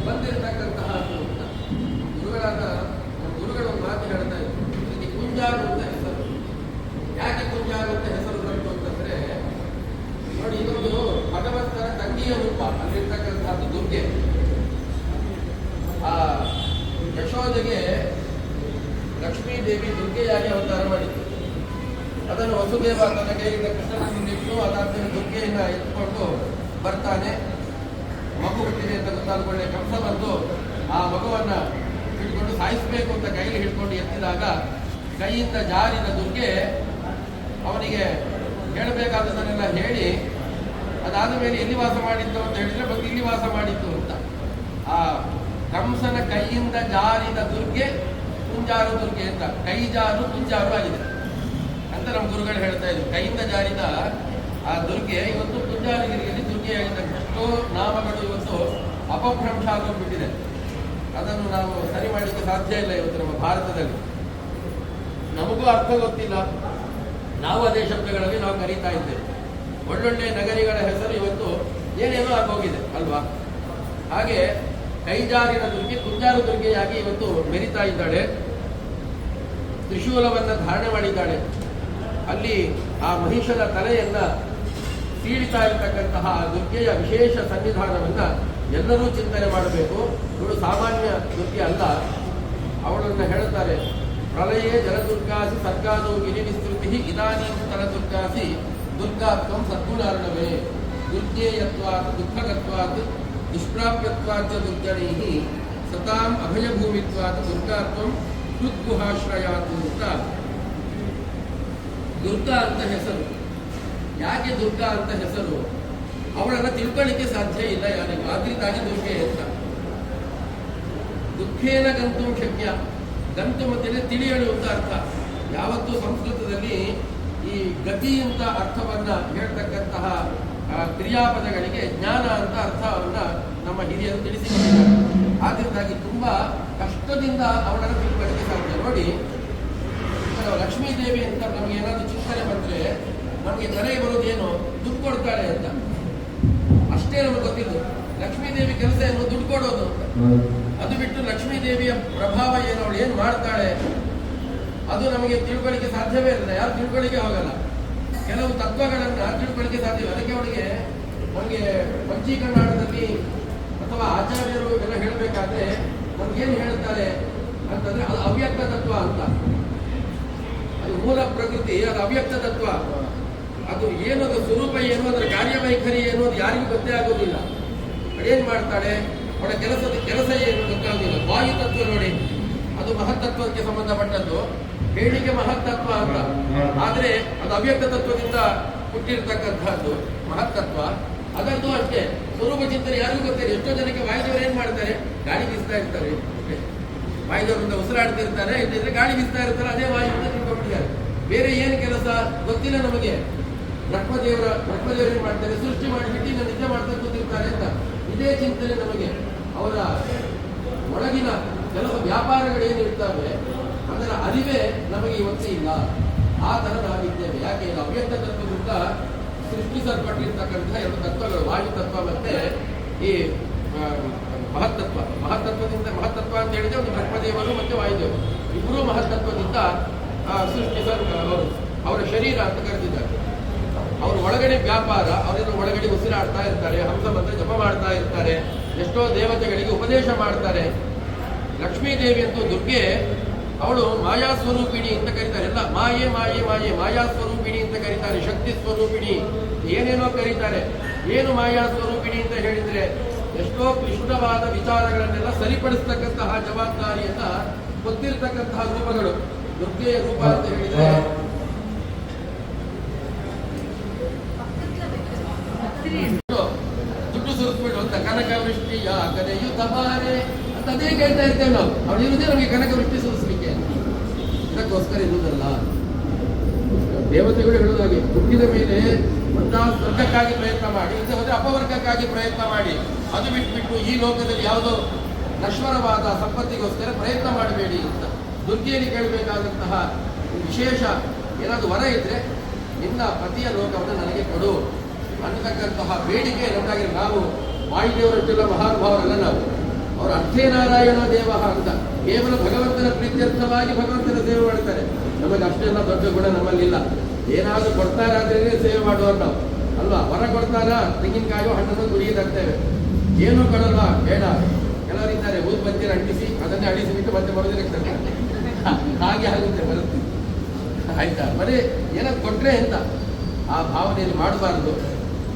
ಬಂದಿರತಕ್ಕಂತಹ ಅಂತ ಗುರುಗಳಾದ ಗುರುಗಳು ಒಂದು ಮಾತು ಹೇಳ್ತಾ ಇದ್ರು. ಇದಕ್ಕೆ ಕುಂಜಾರು ಅಂತ ಹೆಸರು. ಯಾಕೆ ಕುಂಜಾರು ಅಂತ ಹೆಸರು ಬಂತು ಅಂತಂದ್ರೆ ನೋಡಿ, ಇದೊಂದು ಭಗವಂತನ ತಂಗಿಯ ರೂಪ. ಅಲ್ಲಿರ್ತಕ್ಕಂಥದ್ದು ದುರ್ಗೆ. ಆ ಯಶೋದೆಗೆ ಲಕ್ಷ್ಮೀದೇವಿ ದುರ್ಗೆಯಾಗಿ ಅವತಾರ ಮಾಡಿತ್ತು. ಅದನ್ನು ವಸುದೇವ ತನ್ನ ಕೈಯಿಂದ ಕೃಷ್ಣನ ಮುಂದಿಟ್ಟು ಅದಾದ್ಮೇಲೆ ದುರ್ಗೆಯನ್ನ ಎತ್ಕೊಂಡು ಬರ್ತಾನೆ. ಮಗು ಹುಟ್ಟಿದೆ ಅಂತ ಗೊತ್ತಾದ್ಕೊಳ್ಳೆ ಕಂಸ ಬಂದು ಆ ಮಗುವನ್ನ ಹಿಡ್ಕೊಂಡು ಸಾಯಿಸಬೇಕು ಅಂತ ಕೈಲಿ ಹಿಡ್ಕೊಂಡು ಎತ್ತಿದಾಗ ಕೈಯಿಂದ ಜಾರಿದ ದುರ್ಗೆ ಅವನಿಗೆ ಹೇಳಬೇಕಾದದನ್ನೆಲ್ಲ ಹೇಳಿ ಅದಾದ ಮೇಲೆ ಎಲ್ಲಿ ವಾಸ ಮಾಡಿತ್ತು ಅಂತ ಹೇಳಿದ್ರೆ ಬಂದು ಇಲ್ಲಿ ವಾಸ ಮಾಡಿತ್ತು ಅಂತ. ಆ ಕಂಸನ ಕೈಯಿಂದ ಜಾರಿದ ದುರ್ಗೆ ಕುಂಜಾರು ದುರ್ಗೆ ಅಂತ, ಕೈ ಜಾರು ಕುಂಜಾರು ಆಗಿದೆ ಅಂತ ನಮ್ಮ ಗುರುಗಳು ಹೇಳ್ತಾ ಇದ್ರು. ಕೈಯಿಂದ ಜಾರಿದ ಆ ದುರ್ಗೆ ಇವತ್ತು ಕುಂಜಾರಗಿರಿಯಲ್ಲಿ ದುರ್ಗೆಯಾಗಿದ್ದ ಎಷ್ಟೋ ನಾಮಗಳು ಇವತ್ತು ಅಪಭ್ರಂಶ ಆಗೋಗ್ಬಿಟ್ಟಿದೆ. ಅದನ್ನು ನಾವು ಸರಿ ಮಾಡಲಿಕ್ಕೆ ಸಾಧ್ಯ ಇಲ್ಲ ಇವತ್ತು ನಮ್ಮ ಭಾರತದಲ್ಲಿ. ನಮಗೂ ಅರ್ಥ ಗೊತ್ತಿಲ್ಲ, ನಾವು ಅದೇ ಶಬ್ದಗಳಲ್ಲಿ ನಾವು ಕರೀತಾ ಇದ್ದೇವೆ. ಒಳ್ಳೊಳ್ಳೆ ನಗರಿಗಳ ಹೆಸರು ಇವತ್ತು ಏನೇನೋ ಆಗೋಗಿದೆ ಅಲ್ವಾ. ಹಾಗೆ ಕೈಜಾರಿನ ದುರ್ಗೆ ಕುಂಜಾರು ದುರ್ಗೆಯಾಗಿ ಇವತ್ತು ಮೆರಿತಾ ಇದ್ದಾಳೆ. ತ್ರಿಶೂಲವನ್ನು ಧಾರಣೆ ಮಾಡಿದ್ದಾಳೆ. ಅಲ್ಲಿ ಆ ಮಹಿಷನ ತಲೆಯನ್ನ ಸೀಳಿತಾ ಇರತಕ್ಕಂತಹ ದುರ್ಗೆಯ ವಿಶೇಷ ಸನ್ನಿಧಾನವನ್ನ ಎಲ್ಲರೂ ಚಿಂತನೆ ಮಾಡಬೇಕು. ಇವಳು ಸಾಮಾನ್ಯ ದುರ್ಗೆ ಅಲ್ಲ. ಅವಳನ್ನು ಹೇಳುತ್ತಾರೆ, ಪ್ರಳಯೇ ಜಲದುರ್ಗಾಸಿ ಸರ್ಗಾದೋ ಗಿರಿ ವಿಸ್ತೃತಿ ಇದಾನೀಂತರ ದುರ್ಗಾಸಿ ದುರ್ಗಾತ್ವಂ ಸದ್ಗುಣಾರ್ಣವೇ ದುರ್ಜೇಯತ್ವಾತ್ ದುಃಖಕತ್ವಾತ್ ದುಷ್ಪ್ರಾಪ್ಯತ್ವಾತ್ ದುರ್ಜನೈಃ ಸತಾಂ ಅಭಯಭೂಮಿತ್ವಾತ್ ದುರ್ಗಾತ್ವಂ ಹೃದ್ಗುಹಾಶ್ರಯಾತ್ ಅಂತ ದುರ್ಗಾ ಅಂತ ಹೆಸರು. ಯಾಕೆ ದುರ್ಗಾ ಅಂತ ಹೆಸರು? ಅವಳನ್ನು ತಿಳ್ಕೊಳ್ಳಿಕ್ಕೆ ಸಾಧ್ಯ ಇಲ್ಲ ಯಾರಿಗೂ, ಆದ್ರಿಂದಾಗಿ ದುರ್ಗೆ ಅಂತ. ದುಃಖೇನ ಗಂತು ಶಕ್ಯ, ಗಂತು ಮತ್ತೆ ತಿಳಿಯಲು ಅಂತ ಅರ್ಥ. ಯಾವತ್ತೂ ಸಂಸ್ಕೃತದಲ್ಲಿ ಈ ಗತಿ ಅಂತ ಅರ್ಥವನ್ನ ಹೇಳ್ತಕ್ಕಂತಹ ಕ್ರಿಯಾಪದಗಳಿಗೆ ಜ್ಞಾನ ಅಂತ ಅರ್ಥವನ್ನ ನಮ್ಮ ಹಿರಿಯರು ತಿಳಿಸಿಕೊಂಡಿದ್ದಾರೆ. ಆದ್ರಿಂದಾಗಿ ತುಂಬಾ ಕಷ್ಟದಿಂದ ಅವಳನ್ನು ತಿಳ್ಕೊಳ್ಳಿಕ್ಕೆ ಸಾಧ್ಯ. ನೋಡಿ, ಲಕ್ಷ್ಮೀ ದೇವಿ ಅಂತ ನಮ್ಗೆ ಏನಾದ್ರು ಚಿಂತನೆ ಬಂದ್ರೆ ನಮಗೆ ತಲೆಗೆ ಬರೋದೇನು, ದುಡ್ಡು ಕೊಡ್ತಾಳೆ ಅಂತ ಅಷ್ಟೇ ನಮಗೆ ಗೊತ್ತಿದ್ದು. ಲಕ್ಷ್ಮೀ ದೇವಿ ಕೆಲಸ ಏನು, ದುಡ್ಡು ಕೊಡೋದು ಅಂತ. ಅದು ಬಿಟ್ಟು ಲಕ್ಷ್ಮೀ ದೇವಿಯ ಪ್ರಭಾವ ಏನು, ಅವಳು ಏನ್ ಮಾಡ್ತಾಳೆ ಅದು ನಮಗೆ ತಿಳ್ಕೊಳ್ಳಿಕ್ಕೆ ಸಾಧ್ಯವೇ ಇಲ್ಲ. ಯಾರು ತಿಳ್ಕೊಳ್ಳಿಕ್ಕೆ ಹೋಗಲ್ಲ. ಕೆಲವು ತತ್ವಗಳನ್ನ ತಿಳ್ಕೊಳ್ಳಿಕ್ಕೆ ಸಾಧ್ಯವಿಲ್ಲ. ಅದಕ್ಕೆ ಅವಳಿಗೆ ನಮಗೆ ಪಂಚೀಕರಣದಲ್ಲಿ ಅಥವಾ ಆಚಾರ್ಯರು ಎಲ್ಲ ಹೇಳಬೇಕಾದ್ರೆ ನಮ್ಗೇನು ಹೇಳ್ತಾರೆ ಅಂತಂದ್ರೆ ಅದು ಅವ್ಯಕ್ತ ತತ್ವ ಅಂತ. ಅದು ಮೂಲ ಪ್ರಕೃತಿ, ಅದು ಅವ್ಯಕ್ತ ತತ್ವ. ಅದು ಏನದು ಸ್ವರೂಪ ಏನು, ಅದರ ಕಾರ್ಯವೈಖರಿ ಏನು, ಅದು ಯಾರಿಗೂ ಗೊತ್ತೇ ಆಗೋದಿಲ್ಲ. ಏನ್ ಮಾಡ್ತಾಳೆ, ಅವಳ ಕೆಲಸ ಏನು ಗೊತ್ತಾಗೋದಿಲ್ಲ. ವಾಯು ತತ್ವ ನೋಡಿ, ಅದು ಮಹತ್ತತ್ವಕ್ಕೆ ಸಂಬಂಧಪಟ್ಟದ್ದು. ಹೇಳಿಕೆ ಮಹತ್ತತ್ವ ಅಂತ, ಆದ್ರೆ ಅದು ಅವ್ಯಕ್ತ ತತ್ವದಿಂದ ಹುಟ್ಟಿರ್ತಕ್ಕಂಥದ್ದು ಮಹತ್ತತ್ವ. ಅದರದ್ದು ಅಷ್ಟೇ ಸ್ವರೂಪ ಚಿಂತನೆ ಯಾರಿಗೂ ಗೊತ್ತಿಲ್ಲ. ಎಷ್ಟೋ ಜನಕ್ಕೆ ವಾಯುದೇವರು ಏನ್ ಮಾಡ್ತಾರೆ, ಗಾಳಿ ಬೀಸ್ತಾ ಇರ್ತಾರೆ. ವಾಯುದೇವರಿಂದ ಉಸಿರಾಡ್ತಿರ್ತಾರೆ, ಇಲ್ಲದಿದ್ರೆ ಗಾಳಿ ಬೀಸ್ತಾ ಇರ್ತಾರೆ, ಅದೇ ವಾಯು ಅಂತ ತಿಳ್ಕೊಂಡ್ಬಿಟ್ಟಿದ್ದಾರೆ. ಬೇರೆ ಏನು ಕೆಲಸ ಗೊತ್ತಿಲ್ಲ ನಮಗೆ. ಬ್ರಹ್ಮದೇವರು ಏನ್ ಮಾಡ್ತಾರೆ, ಸೃಷ್ಟಿ ಮಾಡಿಬಿಟ್ಟು ನಾನು ನಿದ್ದೆ ಮಾಡ್ತಾ ಕೂತಿರ್ತಾರೆ ಅಂತ ಇದೇ ಚಿಂತನೆ ನಮಗೆ. ಅವರ ಒಳಗಿನ ಕೆಲವು ವ್ಯಾಪಾರಗಳೇನಿರ್ತವೆ ಅದರ ಅರಿವೇ ನಮಗೆ ಇವತ್ತೇ ಇಲ್ಲ. ಆ ತರ ನಾವಿದ್ದೇವೆ. ಯಾಕೆ ಇದು ಅವ್ಯಕ್ತ ತತ್ವದಿಂದ ಸೃಷ್ಟಿಸಲ್ಪಟ್ಟಿರ್ತಕ್ಕಂಥ ಎರಡು ತತ್ವಗಳು, ವಾಯು ತತ್ವ ಮತ್ತೆ ಈ ಮಹತ್ತತ್ವ. ಮಹತ್ತತ್ವ ಅಂತ ಹೇಳಿದ್ರೆ ಒಂದು ಬ್ರಹ್ಮದೇವರು ಮತ್ತೆ ವಾಯುದೇವರು ಇಬ್ಬರೂ ಮಹತ್ತತ್ವದಿಂದ ಅವರ ಶರೀರ ಅಂತ ಕರೆದಿದ್ದಾರೆ. ಅವ್ರ ಒಳಗಡೆ ವ್ಯಾಪಾರ, ಅವರಿಂದ ಒಳಗಡೆ ಉಸಿರಾಡ್ತಾ ಇರ್ತಾರೆ, ಹಂಸ ಮಂತ್ರ ಜಪ ಮಾಡ್ತಾ ಇರ್ತಾರೆ, ಎಷ್ಟೋ ದೇವತೆಗಳಿಗೆ ಉಪದೇಶ ಮಾಡ್ತಾರೆ. ಲಕ್ಷ್ಮೀ ದೇವಿ ಅಂತೂ ದುರ್ಗೆ, ಅವಳು ಮಾಯಾ ಸ್ವರೂಪಿಣಿ ಅಂತ ಕರೀತಾರೆ. ಎಲ್ಲ ಮಾಯೆ ಮಾಯೆ ಮಾಯೆ ಮಾಯಾ ಸ್ವರೂಪಿಣಿ ಅಂತ ಕರೀತಾರೆ, ಶಕ್ತಿ ಸ್ವರೂಪಿಣಿ ಏನೇನೋ ಕರೀತಾರೆ. ಏನು ಮಾಯಾ ಸ್ವರೂಪಿಣಿ ಅಂತ ಹೇಳಿದ್ರೆ ಎಷ್ಟೋ ಕ್ಲಿಷ್ಟವಾದ ವಿಚಾರಗಳನ್ನೆಲ್ಲ ಸರಿಪಡಿಸ್ತಕ್ಕಂತಹ ಜವಾಬ್ದಾರಿಯನ್ನ ಗೊತ್ತಿರತಕ್ಕಂತಹ ರೂಪಗಳು. ದುರ್ಗೆಯ ರೂಪ ಅಂತ ಹೇಳಿದ್ರೆ ದುಡ್ಡು ಸುರಿಸ್ಬಿಡು ಅಂತ, ಕನಕ ವೃಷ್ಟಿಯ ಕನೆಯುತ ಬಾರೆ ಅಂತ ಅದೇ ಕೇಳ್ತಾ ಇರ್ತೇವೆ ನಾವು. ಅವಳು ಇರುವುದೇ ನಮಗೆ ಕನಕ ವೃಷ್ಟಿ ಸುರಿಸ್ಲಿಕ್ಕೆ, ಇದಕ್ಕೋಸ್ಕರ ಇರುವುದಲ್ಲ. ದೇವತೆಗಳು ಹೇಳುವುದಾಗಿ ಹುಟ್ಟಿದ ಮೇಲೆ ಒಂದಾದ ಸ್ವರ್ಗಕ್ಕಾಗಿ ಪ್ರಯತ್ನ ಮಾಡಿ, ಇಲ್ಲ ಹೋದ್ರೆ ಅಪವರ್ಗಕ್ಕಾಗಿ ಪ್ರಯತ್ನ ಮಾಡಿ. ಅದು ಬಿಟ್ಬಿಟ್ಟು ಈ ಲೋಕದಲ್ಲಿ ಯಾವುದೋ ನಶ್ವರವಾದ ಸಂಪತ್ತಿಗೋಸ್ಕರ ಪ್ರಯತ್ನ ಮಾಡಬೇಡಿ ಅಂತ. ದುರ್ಗೆಯಲ್ಲಿ ಕೇಳಬೇಕಾದಂತಹ ವಿಶೇಷ ಏನಾದ್ರು ವರ ಇದ್ರೆ, ನಿನ್ನ ಪತಿಯ ಲೋಕವನ್ನು ನನಗೆ ಕೊಡು ಅನ್ನತಕ್ಕಂತಹ ಬೇಡಿಕೆ ನಮ್ದಾಗಿ. ನಾವು ವಾಯುದೇವರಷ್ಟೆಲ್ಲ ಮಹಾನುಭಾವರಲ್ಲ ನಾವು. ಅವರು ಅರ್ಥೇ ನಾರಾಯಣ ದೇವ ಅಂತ ಕೇವಲ ಭಗವಂತನ ಪ್ರೀತ್ಯರ್ಥವಾಗಿ ಭಗವಂತನ ಸೇವೆ ಮಾಡ್ತಾರೆ. ನಮಗೆ ಅಷ್ಟೆಲ್ಲ ದೊಡ್ಡ ಗುಣ ನಮ್ಮಲ್ಲಿಲ್ಲ. ಏನಾದರೂ ಕೊಡ್ತಾರಾದ್ರೆ ಸೇವೆ ಮಾಡುವವರು ನಾವು ಅಲ್ವಾ. ವರ ಕೊಡ್ತಾರ, ತೆಂಗಿನಕಾಯೋ ಹಣ್ಣನ್ನು ಗುರಿಗೆ ತರ್ತೇವೆ. ಏನೂ ಕೊಡಲ್ವಾ, ಬೇಡ. ಕೆಲವರಿದ್ದಾರೆ ಊದ್ ಬಂದಿರ ಅಂಟಿಸಿ ಅದನ್ನೇ ಅಡಿಸಿಬಿಟ್ಟು ಮತ್ತೆ ಬರೋದಿಲ್ಲ, ಹಾಗೆ ಆಗುತ್ತೆ ಬರುತ್ತೆ. ಆಯ್ತಾ, ಬರೀ ಏನಾದ್ರು ಕೊಟ್ರೆ ಅಂತ ಆ ಭಾವನೆಯಲ್ಲಿ ಮಾಡಬಾರದು.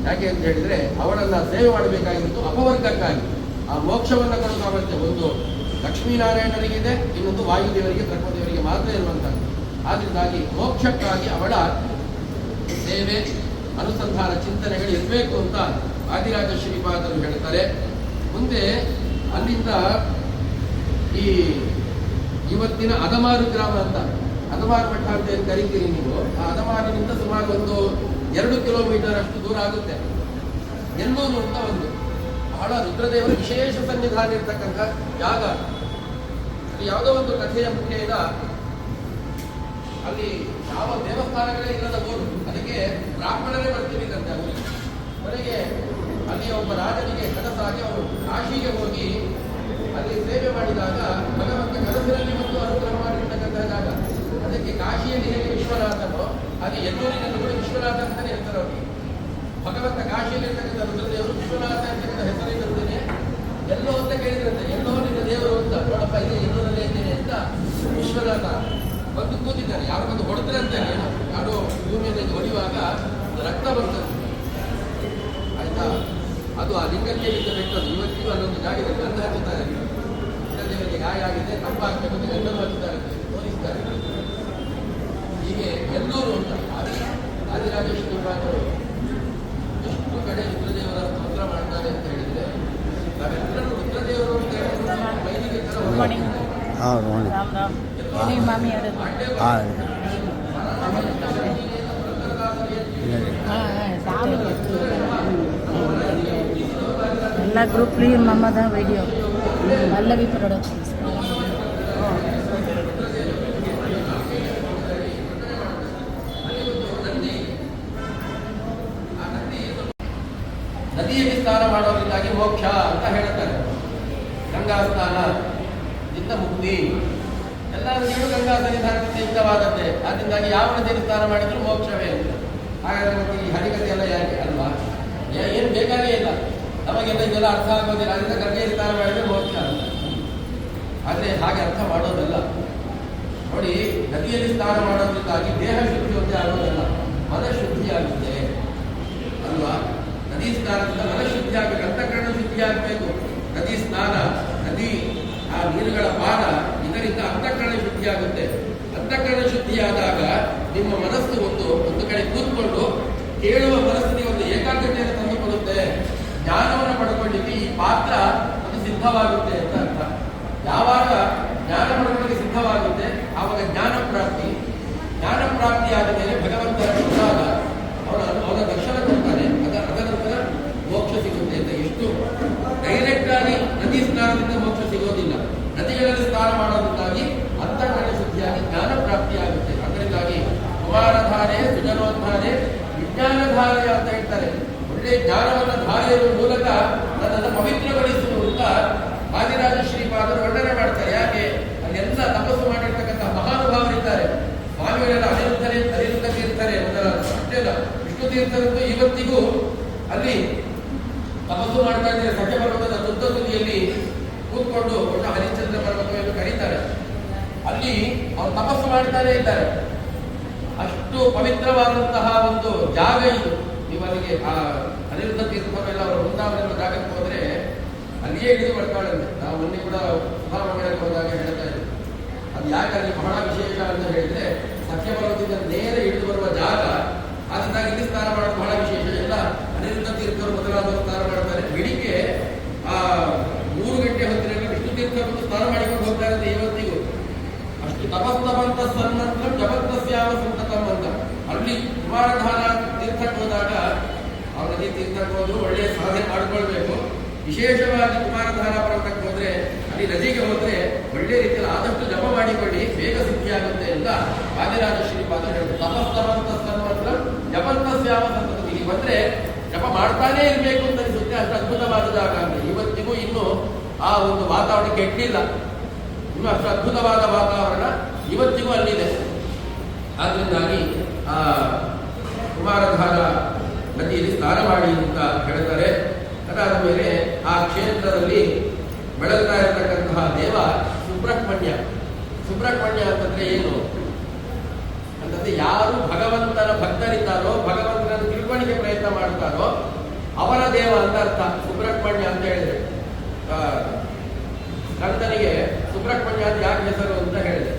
ಯಾಕೆ ಅಂತ ಹೇಳಿದ್ರೆ ಅವಳನ್ನ ಸೇವೆ ಮಾಡಬೇಕಾಗಿತ್ತು ಅಪವರ್ಗಕ್ಕಾಗಿ. ಆ ಮೋಕ್ಷವನ್ನು ಕೊಡುವ ಸಾಮರ್ಥ್ಯ ಒಂದು ಲಕ್ಷ್ಮೀನಾರಾಯಣರಿಗಿದೆ, ಇನ್ನೊಂದು ವಾಯುದೇವರಿಗೆ ಬ್ರಹ್ಮದೇವರಿಗೆ ಮಾತ್ರ ಇರುವಂತದ್ದು. ಆದ್ರಿಂದಾಗಿ ಮೋಕ್ಷಕ್ಕಾಗಿ ಅವಳ ಸೇವೆ, ಅನುಸಂಧಾನ, ಚಿಂತನೆಗಳು ಇರಬೇಕು ಅಂತ ಆದಿರಾಜ ಶ್ರೀಪಾದರು ಹೇಳ್ತಾರೆ. ಮುಂದೆ ಅಲ್ಲಿಂದ ಈ ಇವತ್ತಿನ ಅದಮಾರು ಗ್ರಾಮ ಅಂತ, ಅದಮಾರು ಮಠ ಅಂತ ಏನು ಕರಿತೀರಿ ನೀವು, ಆ ಅದಮಾರಿನಿಂದ ಸುಮಾರು ಒಂದು 2 ಕಿಲೋಮೀಟರ್ ಅಷ್ಟು ದೂರ ಆಗುತ್ತೆ. ಎಲ್ಲೂರು ಅಂತ ಒಂದು ಬಹಳ ರುದ್ರದೇವರ ವಿಶೇಷ ಸನ್ನಿಧಾನ ಇರ್ತಕ್ಕಂಥ ಜಾಗ. ಯಾವುದೋ ಒಂದು ಕಥೆಯ ಮುಖೇನ ಅಲ್ಲಿ ಯಾವ ದೇವಸ್ಥಾನಗಳೇ ಇಲ್ಲದ ಊರು, ಅದಕ್ಕೆ ಬ್ರಾಹ್ಮಣರೇ ಬರ್ತಿದ್ದಂತೆ ಅವರಿಗೆ. ಕೊನೆಗೆ ಅಲ್ಲಿ ಒಬ್ಬ ರಾಜನಿಗೆ ಕನಸಾಗಿ ಅವರು ಕಾಶಿಗೆ ಹೋಗಿ ಅಲ್ಲಿ ಸೇವೆ ಮಾಡಿದಾಗ ಭಗವಂತ ಕನಸಿನಲ್ಲಿ ಬಂದು ಅನುಗ್ರಹ ಮಾಡಿರ್ತಕ್ಕಂಥ ಜಾಗ. ಅದಕ್ಕೆ ಕಾಶಿಯಲ್ಲಿ ಹೇಗೆ ವಿಶ್ವನಾಥನೋ ಹಾಗೆ ಎಲ್ಲೂರಿನಲ್ಲಿ ಕೂಡ ವಿಶ್ವನಾಥ ಅಂತಾನೆ ಹೇಳ್ತಾರೆ ಅವರಿಗೆ. ಭಗವಂತ ಕಾಶಿಯಲ್ಲಿ ಇರ್ತಕ್ಕಂಥ ರುದ್ರದೇವರು ವಿಶ್ವನಾಥ ಅಂತಕ್ಕಂಥ ಹೆಸರಿರುತ್ತೇನೆ. ಎಲ್ಲೋ ಅಂತ ಕೇಳಿದ್ರಂತೆ, ಎಲ್ಲೋ ನಿನ್ನ ದೇವರು ಅಂತ. ನೋಡಪ್ಪ ಇಲ್ಲಿ ಎಲ್ಲೂರಲ್ಲೇ ಇದ್ದೇನೆ ಅಂತ ವಿಶ್ವನಾಥ ಬಂದು ಕೂತಿದ್ದಾರೆ. ಯಾರು ಬಂದು ಹೊಡೆದ್ರಂತೆ, ಯಾರೋ ಭೂಮಿಯಲ್ಲಿ ಹೊಡೆಯುವಾಗ ರಕ್ತ ಬರ್ತದೆ ಆಯ್ತಾ. ಅದು ಆ ಲಿಂಗಕ್ಕೆ ಬಿದ್ದ ಬೆಟ್ಟದು. ಇವತ್ತಿಗೂ ಅಲ್ಲೊಂದು ಜಾಗದಲ್ಲಿ ಗಂಧ ಹಚ್ಚುತ್ತಾರೆ. ದೇವರಿಗೆ ಗಾಯ ಆಗಿದೆ, ತಂಪಾಗಬೇಕು ಅಂತ ಗಂಧವನ್ನು ಹಚ್ಚುತ್ತಾರೆ, ತೋರಿಸ್ತಾರೆ. ಹೀಗೆ ಎಲ್ಲೂರು ಅಂತ ಆದಿರಾಜೇಶ್ವರಿ ಪಾದರು ಎಷ್ಟು ಕಡೆ ರುದ್ರದೇವರ ಸ್ತೋತ್ರ ಮಾಡ್ತಾರೆ ಅಂತ ಹೇಳಿದ್ರೆ ನಾವೆಲ್ಲರೂ ರುದ್ರದೇವರು ಅಂತ ಹೇಳಿದ್ರೆ ಮೈಲಿಗೆ ತರ ಹಾಂ ನೋಡಿ ರಾಮ್ ರಾಮ್ ಇಲ್ಲಿ ಮಾಮಿ ಅವರದ್ದು. ಹಾಂ ಎಲ್ಲ ಗ್ರೂಪ್ಲಿ ಮಮ್ಮದ ವಿಡಿಯೋ ಪಲ್ಲವಿ ಪ್ರೊಡಕ್ಷನ್ಸ್. ನದಿಯಲ್ಲಿ ಸ್ನಾನ ಮಾಡೋದ್ರಿಂದಾಗಿ ಮೋಕ್ಷ ಅಂತ ಹೇಳ್ತಾರೆ. ಗಂಗಾ ಸ್ನಾನದಿಂದ ಮುಕ್ತಿ. ಎಲ್ಲ ನದಿಗಳು ಗಂಗಾ ಸನ್ನಿಧಾನದಿಂದ ಯುಕ್ತವಾದದ್ದೇ. ಅದರಿಂದಾಗಿ ಯಾವ ನದಿಯಲ್ಲಿ ಸ್ನಾನ ಮಾಡಿದ್ರು ಮೋಕ್ಷವೇ ಅಂತ. ಹಾಗಾದ್ರೆ ಮತ್ತೆ ಈ ಹರಿಕತೆ ಎಲ್ಲ ಯಾಕೆ ಅಲ್ವಾ? ಏನು ಬೇಕಾಗೇ ಇಲ್ಲ ನಮಗೆಲ್ಲ, ಇದೆಲ್ಲ ಅರ್ಥ ಆಗೋದಿಲ್ಲ. ಅದರಿಂದ ಗಂಗೆಯಲ್ಲಿ ಸ್ನಾನ ಮಾಡಿದ್ರೆ ಮೋಕ್ಷ ಅಂತ. ಆದರೆ ಹಾಗೆ ಅರ್ಥ ಮಾಡೋದಲ್ಲ. ನೋಡಿ, ನದಿಯಲ್ಲಿ ಸ್ನಾನ ಮಾಡೋದ್ರಿಂದಾಗಿ ದೇಹ ಶುದ್ಧಿ ಒಂದೇ ಆಗೋದಲ್ಲ, ಮನಃಶುದ್ಧಿ ಆಗುತ್ತೆ ಅಲ್ವಾ? ನದಿ ಸ್ನಾನದಿಂದ ಮನಃಶುದ್ಧಿ ಆಗಬೇಕು, ಅಂತಃಕರಣ ಶುದ್ಧಿ ಆಗಬೇಕು. ನದಿ ಸ್ನಾನ, ನದಿ ಆ ನೀರುಗಳ ಪಾನ, ಇದರಿಂದ ಅಂತಃಕರಣ ಶುದ್ಧಿ ಆಗುತ್ತೆ. ಅಂತಃಕರಣ ಶುದ್ಧಿಯಾದಾಗ ನಿಮ್ಮ ಮನಸ್ಸು ಒಂದು ಕಡೆ ಕೂತ್ಕೊಂಡು ಕೇಳುವ ಮನಸ್ಸಿಗೆ ಒಂದು ಏಕಾಗ್ರತೆಯನ್ನು ತಂದುಕೊಡುತ್ತೆ. ಜ್ಞಾನವನ್ನು ಪಡ್ಕೊಳ್ಳಿಕ್ಕೆ ಈ ಪಾತ್ರ ಒಂದು ಸಿದ್ಧವಾಗುತ್ತೆ ಅಂತ ಅರ್ಥ. ಯಾವಾಗ ಜ್ಞಾನ ಪಡ್ಕೊಳ್ಳಿಕ್ಕೆ ಸಿದ್ಧವಾಗುತ್ತೆ ಆವಾಗ ಜ್ಞಾನ ಪ್ರಾಪ್ತಿ. ಜ್ಞಾನ ಪ್ರಾಪ್ತಿಯಾದ ಮೇಲೆ ಭಗವಂತನ ಪ್ರಸಾದ ಅವನ ದರ್ಶನ ಕೊಡ್ತಾನೆ. ಅದರ ನಂತರ ಮೋಕ್ಷ ಸಿಗುತ್ತೆ ಅಂತ. ಎಷ್ಟು ಡೈರೆಕ್ಟ್ ಆಗಿ ನದಿ ಸ್ನಾನದಿಂದ ಮೋಕ್ಷ ಸಿಗೋದಿಲ್ಲ. ನದಿಗಳಲ್ಲಿ ಸ್ನಾನ ಮಾಡೋದ್ರಿಂದಾಗಿ ಅಂತಃಕರಣ ಶುದ್ಧಿಯಾಗಿ ಜ್ಞಾನ ಪ್ರಾಪ್ತಿಯಾಗುತ್ತೆ. ಅದರಿಂದಾಗಿ ಕುಮಾರಧಾರೆ, ಸುಜನೋದ್ಧಾರೆ, ವಿಜ್ಞಾನಧಾರೆ ಅಂತ ಹೇಳ್ತಾರೆ. ಒಳ್ಳೆ ಜ್ಞಾನವನ್ನು ಧಾರೆಯುವ ಮೂಲಕ ನನ್ನನ್ನು ಪವಿತ್ರಗೊಳಿಸುವ ಅಂತ ವಾದಿರಾಜ ಶ್ರೀಪಾದರು ವರ್ಣನೆ ಮಾಡ್ತಾರೆ. ಯಾಕೆ? ಅಲ್ಲೆಲ್ಲ ತಪಸ್ಸು ಮಾಡಿರ್ತಕ್ಕಂಥ ಮಹಾನುಭಾವರಿದ್ದಾರೆ. ಸ್ವಾಮಿಗಳೆಲ್ಲ ಅನಿರುದ್ಧ ತೀರ್ಥರೇ ಅಷ್ಟೇ ಅಲ್ಲ, ವಿಷ್ಣು ತೀರ್ಥರಂತೂ ಇವತ್ತಿಗೂ ಅಲ್ಲಿ ತಪಸ್ಸು ಮಾಡ್ತಾ ಇದ್ದಾರೆ. ಸಖ್ಯ ಪರ್ವತದ ತುತ್ತ ತುದಿಯಲ್ಲಿ ಕೂತ್ಕೊಂಡು ಒಳ್ಳೆ ಹರಿಶ್ಚಂದ್ರ ಪರ್ವತ ಎಂದು ಕರೀತಾರೆ. ಅಲ್ಲಿ ಅವರು ತಪಸ್ಸು ಮಾಡ್ತಾನೆ ಇದ್ದಾರೆ. ಅಷ್ಟು ಪವಿತ್ರವಾದಂತಹ ಒಂದು ಜಾಗ ಇದು. ಇವರಿಗೆ ಆ ಅನಿರುದ್ಧ ತೀರ್ಥವೆಲ್ಲ ಅವರು ವೃಂದಾವನ ಜಾಗಕ್ಕೆ ಹೋದ್ರೆ ಅಲ್ಲಿಯೇ ಹಿಡಿದು ಬರ್ತಾಳಂತೆ. ನಾವು ಮೊನ್ನೆ ಕೂಡ ಸುಧಾಮಂಗಳಕ್ಕೆ ಹೋದಾಗ ಹೇಳ್ತಾ ಇದ್ದೀವಿ. ಅದು ಯಾಕೆ ಅಲ್ಲಿ ಬಹಳ ವಿಶೇಷ ಅಂತ ಹೇಳಿದ್ರೆ, ಸಖ್ಯ ಪರ್ವತದಿಂದ ನೇರ ಹಿಡಿದು ಬರುವ ಜಾಗ. ಅದರಿಂದಾಗಿ ಇಲ್ಲಿ ಸ್ನಾನ ಮಾಡೋದು ಬಹಳ ವಿಶೇಷ. ಎಲ್ಲ ಅನಿರುದ್ಧ ತೀರ್ಥರು ಮೊದಲಾದವರು ಸ್ನಾನ ಮಾಡ್ತಾರೆ. ಬೆಳಿಗ್ಗೆ ಆ 3 ಗಂಟೆ ಹೊತ್ತಿನಲ್ಲಿ ವಿಷ್ಣು ತೀರ್ಥ ಬಂದು ಸ್ನಾನ ಮಾಡಿಕೊಂಡು ಹೋಗ್ತಾ ಇರುತ್ತೆ ಇವತ್ತಿಗೂ. ಅಷ್ಟು ತಪಸ್ತವಂತ ಸನ್ನಂತರ ಜಪತ್ತಸ್ಯಾವ ಸಂತತಂ ಅಂತ. ಅಲ್ಲಿ ಕುಮಾರಧಾರ ತೀರ್ಥಕ್ಕೆ ಹೋದಾಗ ಅವ್ರ ನದಿ ತೀರ್ಥಕ್ಕೆ ಹೋದ್ರು ಒಳ್ಳೆಯ ಸಾಧನೆ ಮಾಡಿಕೊಳ್ಬೇಕು. ವಿಶೇಷವಾಗಿ ಕುಮಾರಧಾರ ಪರ್ವತಕ್ಕೆ ಹೋದ್ರೆ, ಅಲ್ಲಿ ನದಿಗೆ ಹೋದ್ರೆ ಒಳ್ಳೆ ರೀತಿಯಲ್ಲಿ ಆದಷ್ಟು ಜಪ ಮಾಡಿಕೊಳ್ಳಿ, ಬೇಗ ಸಿದ್ಧಿಯಾಗುತ್ತೆ ಅಂತ ವಾದಿರಾಜ ಶ್ರೀಪಾದ ಹೇಳ್ತಾರೆ. ತಪಸ್ತವಂತ ಸನ್ಮಂತ್ರ ಜಪತ್ತಸ್ಯಾವ ಸಂತತಂ. ಇಲ್ಲಿ ಬಂದ್ರೆ ಜಪ ಮಾಡ್ತಾನೇ ಇರಬೇಕು ಅಂತ ಅನಿಸುತ್ತೆ. ಅಷ್ಟು ಅದ್ಭುತವಾದ ಜಾಗ ಅಂತ. ಇವತ್ತಿಗೂ ಇನ್ನು ಆ ಒಂದು ವಾತಾವರಣ ಕೆಟ್ಟಿಲ್ಲ. ಇನ್ನು ಅಷ್ಟು ಅದ್ಭುತವಾದ ವಾತಾವರಣ ಇವತ್ತಿಗೂ ಅಲ್ಲಿದೆ. ಆದ್ರಿಂದಾಗಿ ಆ ಕುಮಾರಧಾರ ನದಿಯಲ್ಲಿ ಸ್ನಾನ ಮಾಡಿ ಅಂತ ಹೇಳ್ತಾರೆ. ಅದಾದ ಮೇಲೆ ಆ ಕ್ಷೇತ್ರದಲ್ಲಿ ಬೆಳಗ್ತಾ ಇರತಕ್ಕಂತಹ ದೇವ ಸುಬ್ರಹ್ಮಣ್ಯ. ಸುಬ್ರಹ್ಮಣ್ಯ ಅಂತಂದ್ರೆ ಏನು ಅಂತಂದ್ರೆ, ಯಾರು ಭಗವಂತನ ಭಕ್ತರಿದ್ದಾರೋ, ಭಗವಂತನನ್ನು ತಿಳ್ಕೊಳ್ಳಿಕ್ಕೆ ಪ್ರಯತ್ನ ಮಾಡ್ತಾರೋ ಅವರ ದೇವ ಅಂತ ಅರ್ಥ. ಸುಬ್ರಹ್ಮಣ್ಯ ಅಂತ ಹೇಳಿದ್ರೆ, ಕಂದನಿಗೆ ಸುಬ್ರಹ್ಮಣ್ಯ ಅಂತ ಯಾಕೆ ಹೆಸರು ಅಂತ ಹೇಳಿದೆ.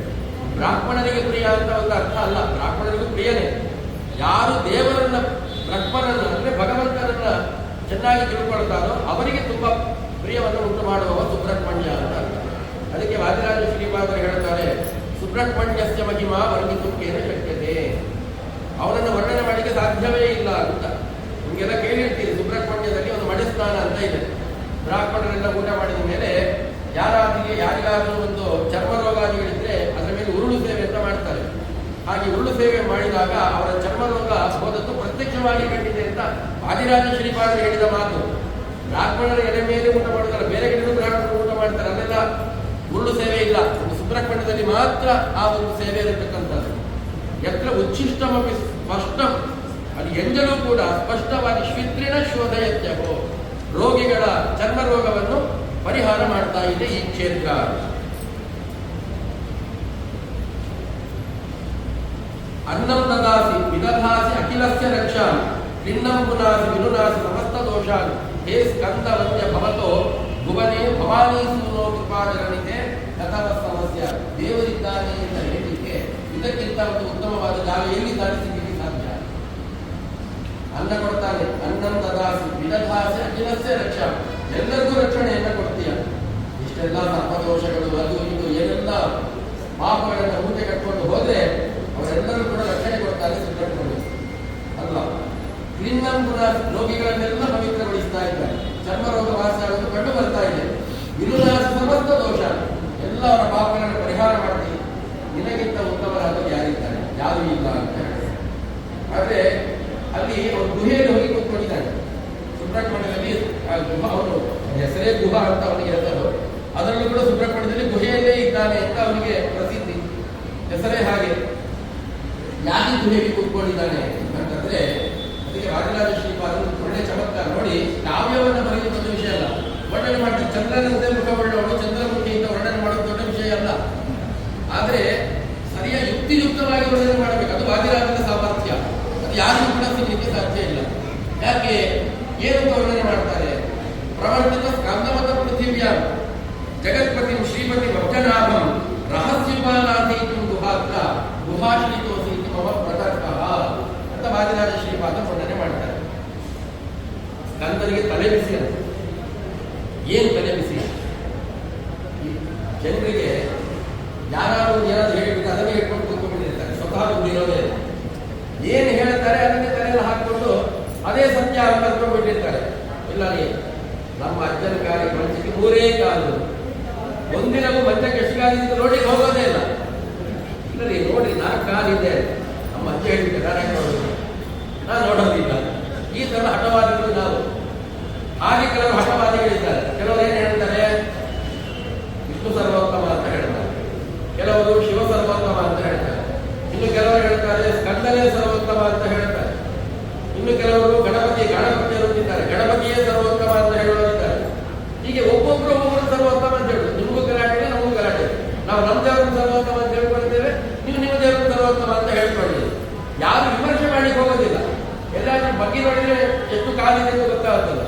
ಬ್ರಾಹ್ಮಣರಿಗೆ ಪ್ರಿಯ ಅಂತ ಒಂದು ಅರ್ಥ ಅಲ್ಲ, ಬ್ರಾಹ್ಮಣರಿಗೂ ಪ್ರಿಯನೇ. ಯಾರು ದೇವರನ್ನ, ಬ್ರಹ್ಮನನ್ನ ಅಂದ್ರೆ ಭಗವಂತನನ್ನ ಚೆನ್ನಾಗಿ ತಿಳ್ಕೊಳ್ತಾರೋ ಅವರಿಗೆ ತುಂಬಾ ಪ್ರಿಯವನ್ನು ಉಂಟು ಮಾಡುವವ ಸುಬ್ರಹ್ಮಣ್ಯ ಅಂತ ಅರ್ಥ. ಅದಕ್ಕೆ ವಾದಿರಾಜ ಶ್ರೀಪಾದರು ಹೇಳ್ತಾರೆ, ಸುಬ್ರಹ್ಮಣ್ಯಸ್ಯ ಮಹಿಮಾ ವರ್ಣಿಸುತ್ತೇನೆ ಶಕ್ಯತೆ. ಅವನನ್ನು ವರ್ಣನೆ ಮಾಡಲಿಕ್ಕೆ ಸಾಧ್ಯವೇ ಇಲ್ಲ ಅಂತ. ನಿಮಗೆಲ್ಲ ಕೇಳಿರ್ತೀರಿ, ಸುಬ್ರಹ್ಮಣ್ಯದಲ್ಲಿ ಒಂದು ಮಡೆ ಸ್ನಾನ ಅಂತ ಇದೆ. ಬ್ರಾಹ್ಮಣರೆಲ್ಲ ಊಟ ಮಾಡಿದ ಮೇಲೆ ಯಾರಿಗಾದರೂ ಒಂದು ಚರ್ಮ ರೋಗಾದಿಗಳಿದ್ರೆ ಅದರ ಮೇಲೆ ಉರುಳು ಸೇವೆ ಅಂತ ಮಾಡ್ತಾರೆ. ಹಾಗೆ ಉರುಳು ಸೇವೆ ಮಾಡಿದಾಗ ಅವರ ಚರ್ಮ ರೋಗ ಹೋದದ್ದು ಪ್ರತ್ಯಕ್ಷವಾಗಿ ಕಂಡಿದೆ ಅಂತ ವಾದಿರಾಜ ಶ್ರೀಪಾದರು ಹೇಳಿದ ಮಾತು. ಬ್ರಾಹ್ಮಣರ ಎಲೆ ಮೇಲೆ ಊಟ ಮಾಡುತ್ತಾರೆ, ಬೇರೆ ಕಡೆ ಬ್ರಾಹ್ಮಣರು ಊಟ ಮಾಡ್ತಾರೆ, ಅಲ್ಲೆಲ್ಲ ಉರುಳು ಸೇವೆ ಇಲ್ಲ. ಒಂದು ಸುಬ್ರಹ್ಮಣ್ಯದಲ್ಲಿ ಮಾತ್ರ ಆ ಒಂದು ಸೇವೆ ಇರತಕ್ಕಂಥದ್ದು. ಯತ್ರ ಉಚ್ಛಿಷ್ಟಮಿ ಸ್ಪಷ್ಟಂ, ಅದು ಎಂಜಲೂ ಕೂಡ ಸ್ಪಷ್ಟವಾಗಿ ಶ್ವಿತ್ರಿನ ಶೋಧಯತ್ಯಹೋ, ರೋಗಿಗಳ ಚರ್ಮ ರೋಗವನ್ನು ಪರಿಹಾರ ಮಾಡ್ತಾ ಇದೆ ಈ ಕ್ಷೇತ್ರ. ಅನ್ನಂ ದದಾಸಿ ವಿದಧಾಸಿ ಅಖಿಲಸ್ಯ ರಕ್ಷಾ ಭಿನ್ನಂ ಪುನಾಸ ವಿನುನಾಸ ಸಮಸ್ತ ದೋಷಾನ್ ಹೇ ಸ್ಕಂದ ವಂದ್ಯ ಭವತೋ ಭುವನೇ ಭವಾನಿ ಸೂನೋ ಕೃಪಾಜನನಿಗೆ ಕಥವ ಸಮಸ್ಯ. ದೇವರಿದ್ದಾನೆ ಅಂತ ಹೇಳಲಿಕ್ಕೆ ಇದಕ್ಕಿಂತ ಒಂದು ಉತ್ತಮವಾದ ಜಾಗ ಎಲ್ಲಿದ್ದಾನೆ ಸಿಗಲಿಕ್ಕೆ ಸಾಧ್ಯ? ಅನ್ನ ಕೊಡ್ತಾನೆ, ಅನ್ನಂ ದದಾಸಿ ವಿದಧಾಸೆ ಅಖಿಲಸ್ಯ ರಕ್ಷಾ, ಎಲ್ಲರಿಗೂ ರಕ್ಷಣೆಯನ್ನ ಕೊಡ್ತೀಯ. ಇಷ್ಟೆಲ್ಲ ಸರ್ಪದೋಷಗಳು ಅದು ಇದು ಏನೆಲ್ಲ ಪಾಪಗಳನ್ನು ಮೂಟೆ ಕಟ್ಕೊಂಡು ಹೋದ್ರೆ ಅವರೆಲ್ಲರೂ ಕೂಡ ರಕ್ಷಣೆ ಕೊಡ್ತಾರೆ ಸಿದ್ಧಪಡಿಸಿ ಅಲ್ವಾ? ಕ್ಲಿನ್ನಂ ಗುಣ ರೋಗಿಗಳನ್ನೆಲ್ಲ ಪವಿತ್ರಗೊಳಿಸ್ತಾ ಇದ್ದಾರೆ. ಚರ್ಮ ರೋಗ ವಾಸಿ ಆಗೋದು ಕಂಡು ಬರ್ತಾ ಇದೆ. ವಿನುನಾಶ ಸಮಸ್ತ ದೋಷ, ಎಲ್ಲ ಅವರ ಪಾಪಗಳನ್ನು ಪರಿಹಾರ ಮಾಡ್ತೀವಿ. ನಿನಗಿಂತ ಉತ್ತಮರಾದವರು ಯಾರಿದ್ದಾರೆ? ಯಾರು ಇಲ್ಲ ಅಂತ ಹೇಳಿ. ಆದ್ರೆ ಅಲ್ಲಿ ಅವರು ಗುಹೆಯಲ್ಲಿ ಹೋಗಿ ಕೂತ್ಕೊಂಡಿದ್ದಾನೆ. ಸುಬ್ರಹ್ಮಣ್ಯದಲ್ಲಿ ಅವನು ಹೆಸರೇ ಗುಹಾ ಅಂತ ಅವನಿಗೆ ಹೆಸರು. ಅದರಲ್ಲೂ ಕೂಡ ಸುಬ್ರಹ್ಮಣ್ಯದಲ್ಲಿ ಗುಹೆಯಲ್ಲೇ ಇದ್ದಾನೆ ಅಂತ ಅವನಿಗೆ ಪ್ರಸಿದ್ಧಿ. ಹೆಸರೇ ಹಾಗೆ. ಯಾಕೆ ಗುಹೆಗೆ ಕೂತ್ಕೊಂಡಿದ್ದಾನೆ ಅಂತಂದ್ರೆ ಅದಕ್ಕೆ ರಾಜರಾಜ ಶ್ರೀಪಾದರು ಒಳ್ಳೆ ಚಮತ್ಕಾರ ನೋಡಿ. ಕಾವ್ಯವನ್ನು ಬರೆಯುವ ದೊಡ್ಡ ವಿಷಯ ಅಲ್ಲ, ವರ್ಣನೆ ಮಾಡ್ತಾರೆ. ಚಂದ್ರನಂತೆ ಮುಖವುಳ್ಳವಳು ಚಂದ್ರಮುಖಿಯಿಂದ ವರ್ಣನೆ ಮಾಡೋದು ದೊಡ್ಡ ವಿಷಯ ಅಲ್ಲ. ಆದ್ರೆ ಸರಿಯಾಗಿ ಯುಕ್ತಿಯುಕ್ತವಾಗಿ ವರ್ಣನೆ ಮಾಡಬೇಕು. ಅದು ವಾದಿರಾಜನ ಸಾಮರ್ಥ್ಯ. ಅದು ಯಾರಿಗೂ ಕೂಡ ಸಿಗಲಿಕ್ಕೆ ಸಾಧ್ಯ ಇಲ್ಲ. ಯಾಕೆ ಏನಂತ ವರ್ಣನೆ ಮಾಡ್ತಾರೆ? ಪ್ರವರ್ತಿತ ಸ್ಕಂದಮತ ಪೃಥಿವ್ಯಾ ಜಗತ್ಪತಿ ಶ್ರೀಪತಿ ಭಕ್ತನಾಭಂ ರಹಸ್ಯಪಾಲಾಧೀತು ಗುಹಾತ್ರ ಗುಹಾಶ್ರೀತೋಸಿ ಮಮ ಪ್ರತರ್ಕಃ ಅಂತ ವಾದಿರಾಜ ಶ್ರೀಪಾದ ವರ್ಣನೆ ಮಾಡ್ತಾರೆ. ಸ್ಕಂದನಿಗೆ ತಲೆ ಬಿಸಿ ಅಂತ. ಏನು ತಲೆ ಬಿಸಿ? ಜನರಿಗೆ ಯಾರಾದ್ರೂ ಏನಾದ್ರು ಹೇಳಿಬಿಟ್ಟು ಅದನ್ನೇ ಇಟ್ಕೊಂಡು ಕೂತ್ಕೊಂಡಿರ್ತಾರೆ. ಸ್ವತಃ ಬಂದಿರೋದೇ ಏನು ಹೇಳ್ತಾರೆ ಅದನ್ನೇ ತಲೆಯಲ್ಲಿ ಹಾಕಿಕೊಂಡು ಅದೇ ಸತ್ಯ ಅಂತ ಅಂದ್ಕೊಂಡ್ಬಿಟ್ಟಿರ್ತಾರೆ. ಇಲ್ಲ ರೀ, ನಮ್ಮ ಅಜ್ಜನ ಕಾಲಿಗೆ ಮಂಚಕ್ಕೆ 3 ಕಾಲು, ಒಂದಿನವೂ ಮಂಚಕ್ಕೆ ಎಷ್ಟು ಕಾಲಿದ್ದು ನೋಡಿ ಹೋಗೋದೇ ಇಲ್ಲ. ಇಲ್ಲ ರೀ ನೋಡ್ರಿ 4 ಕಾಲಿದೆ, ನಮ್ಮ ಅಜ್ಜ ಹೇಳಿದ್ದೆ ನಾನೇ ನೋಡೋದು, ನಾನು ನೋಡೋದಿಲ್ಲ. ಈ ತರ ಹಠವಾದಿಗಳು ನಾವು. ಹಾಗೆ ಕೆಲವರು ಹಠವಾದಿಗಳಿದ್ದಾರೆ. ಕೆಲವರು ಏನು ಹೇಳ್ತಾರೆ? ವಿಷ್ಣು ಸರ್ವೋತ್ತಮ ಅಂತ ಹೇಳ್ತಾರೆ, ಕೆಲವರು ಶಿವ ಸರ್ವೋತ್ತಮ ಅಂತ ಹೇಳ್ತಾರೆ, ಇನ್ನು ಕೆಲವರು ಹೇಳ್ತಾರೆ ಸ್ಕಂದನೇ ಸರ್ವೋತ್ತಮ ಅಂತ ಹೇಳ್ತಾರೆ, ಇನ್ನು ಕೆಲವರು ಗಣಪತಿ ಇರುತ್ತಿದ್ದಾರೆ, ಗಣಪತಿಯೇ ಸರ್ವೋತ್ತಮ ಅಂತ ಹೇಳೋರಿದ್ದಾರೆ. ಹೀಗೆ ಒಬ್ಬೊಬ್ರು ಸರ್ವೋತ್ತಮ ಅಂತ ಹೇಳುದು. ನಿಮಗೂ ಗಲಾಟೆ, ನಮಗೂ ಗಲಾಟೆ. ನಾವು ನಮ್ಮ ದೇವರನ್ನು ಸರ್ವೋತ್ತಮ ಅಂತ ಹೇಳ್ಕೊಳ್ತೇವೆ, ನೀವು ನಿಮ್ಮ ದೇವರನ್ನು ಸರ್ವೋತ್ತಮ ಅಂತ ಹೇಳ್ಕೊಳ್ಳಿ. ಯಾರು ವಿಮರ್ಶೆ ಮಾಡಿ ಹೋಗೋದಿಲ್ಲ. ಎಲ್ಲಾದ್ರೂ ಬಗ್ಗೆ ನೋಡಿದ್ರೆ ಎಷ್ಟು ಕಾಲಿದೆ ಅಂತ ಗೊತ್ತಾಗುತ್ತಲ್ಲ,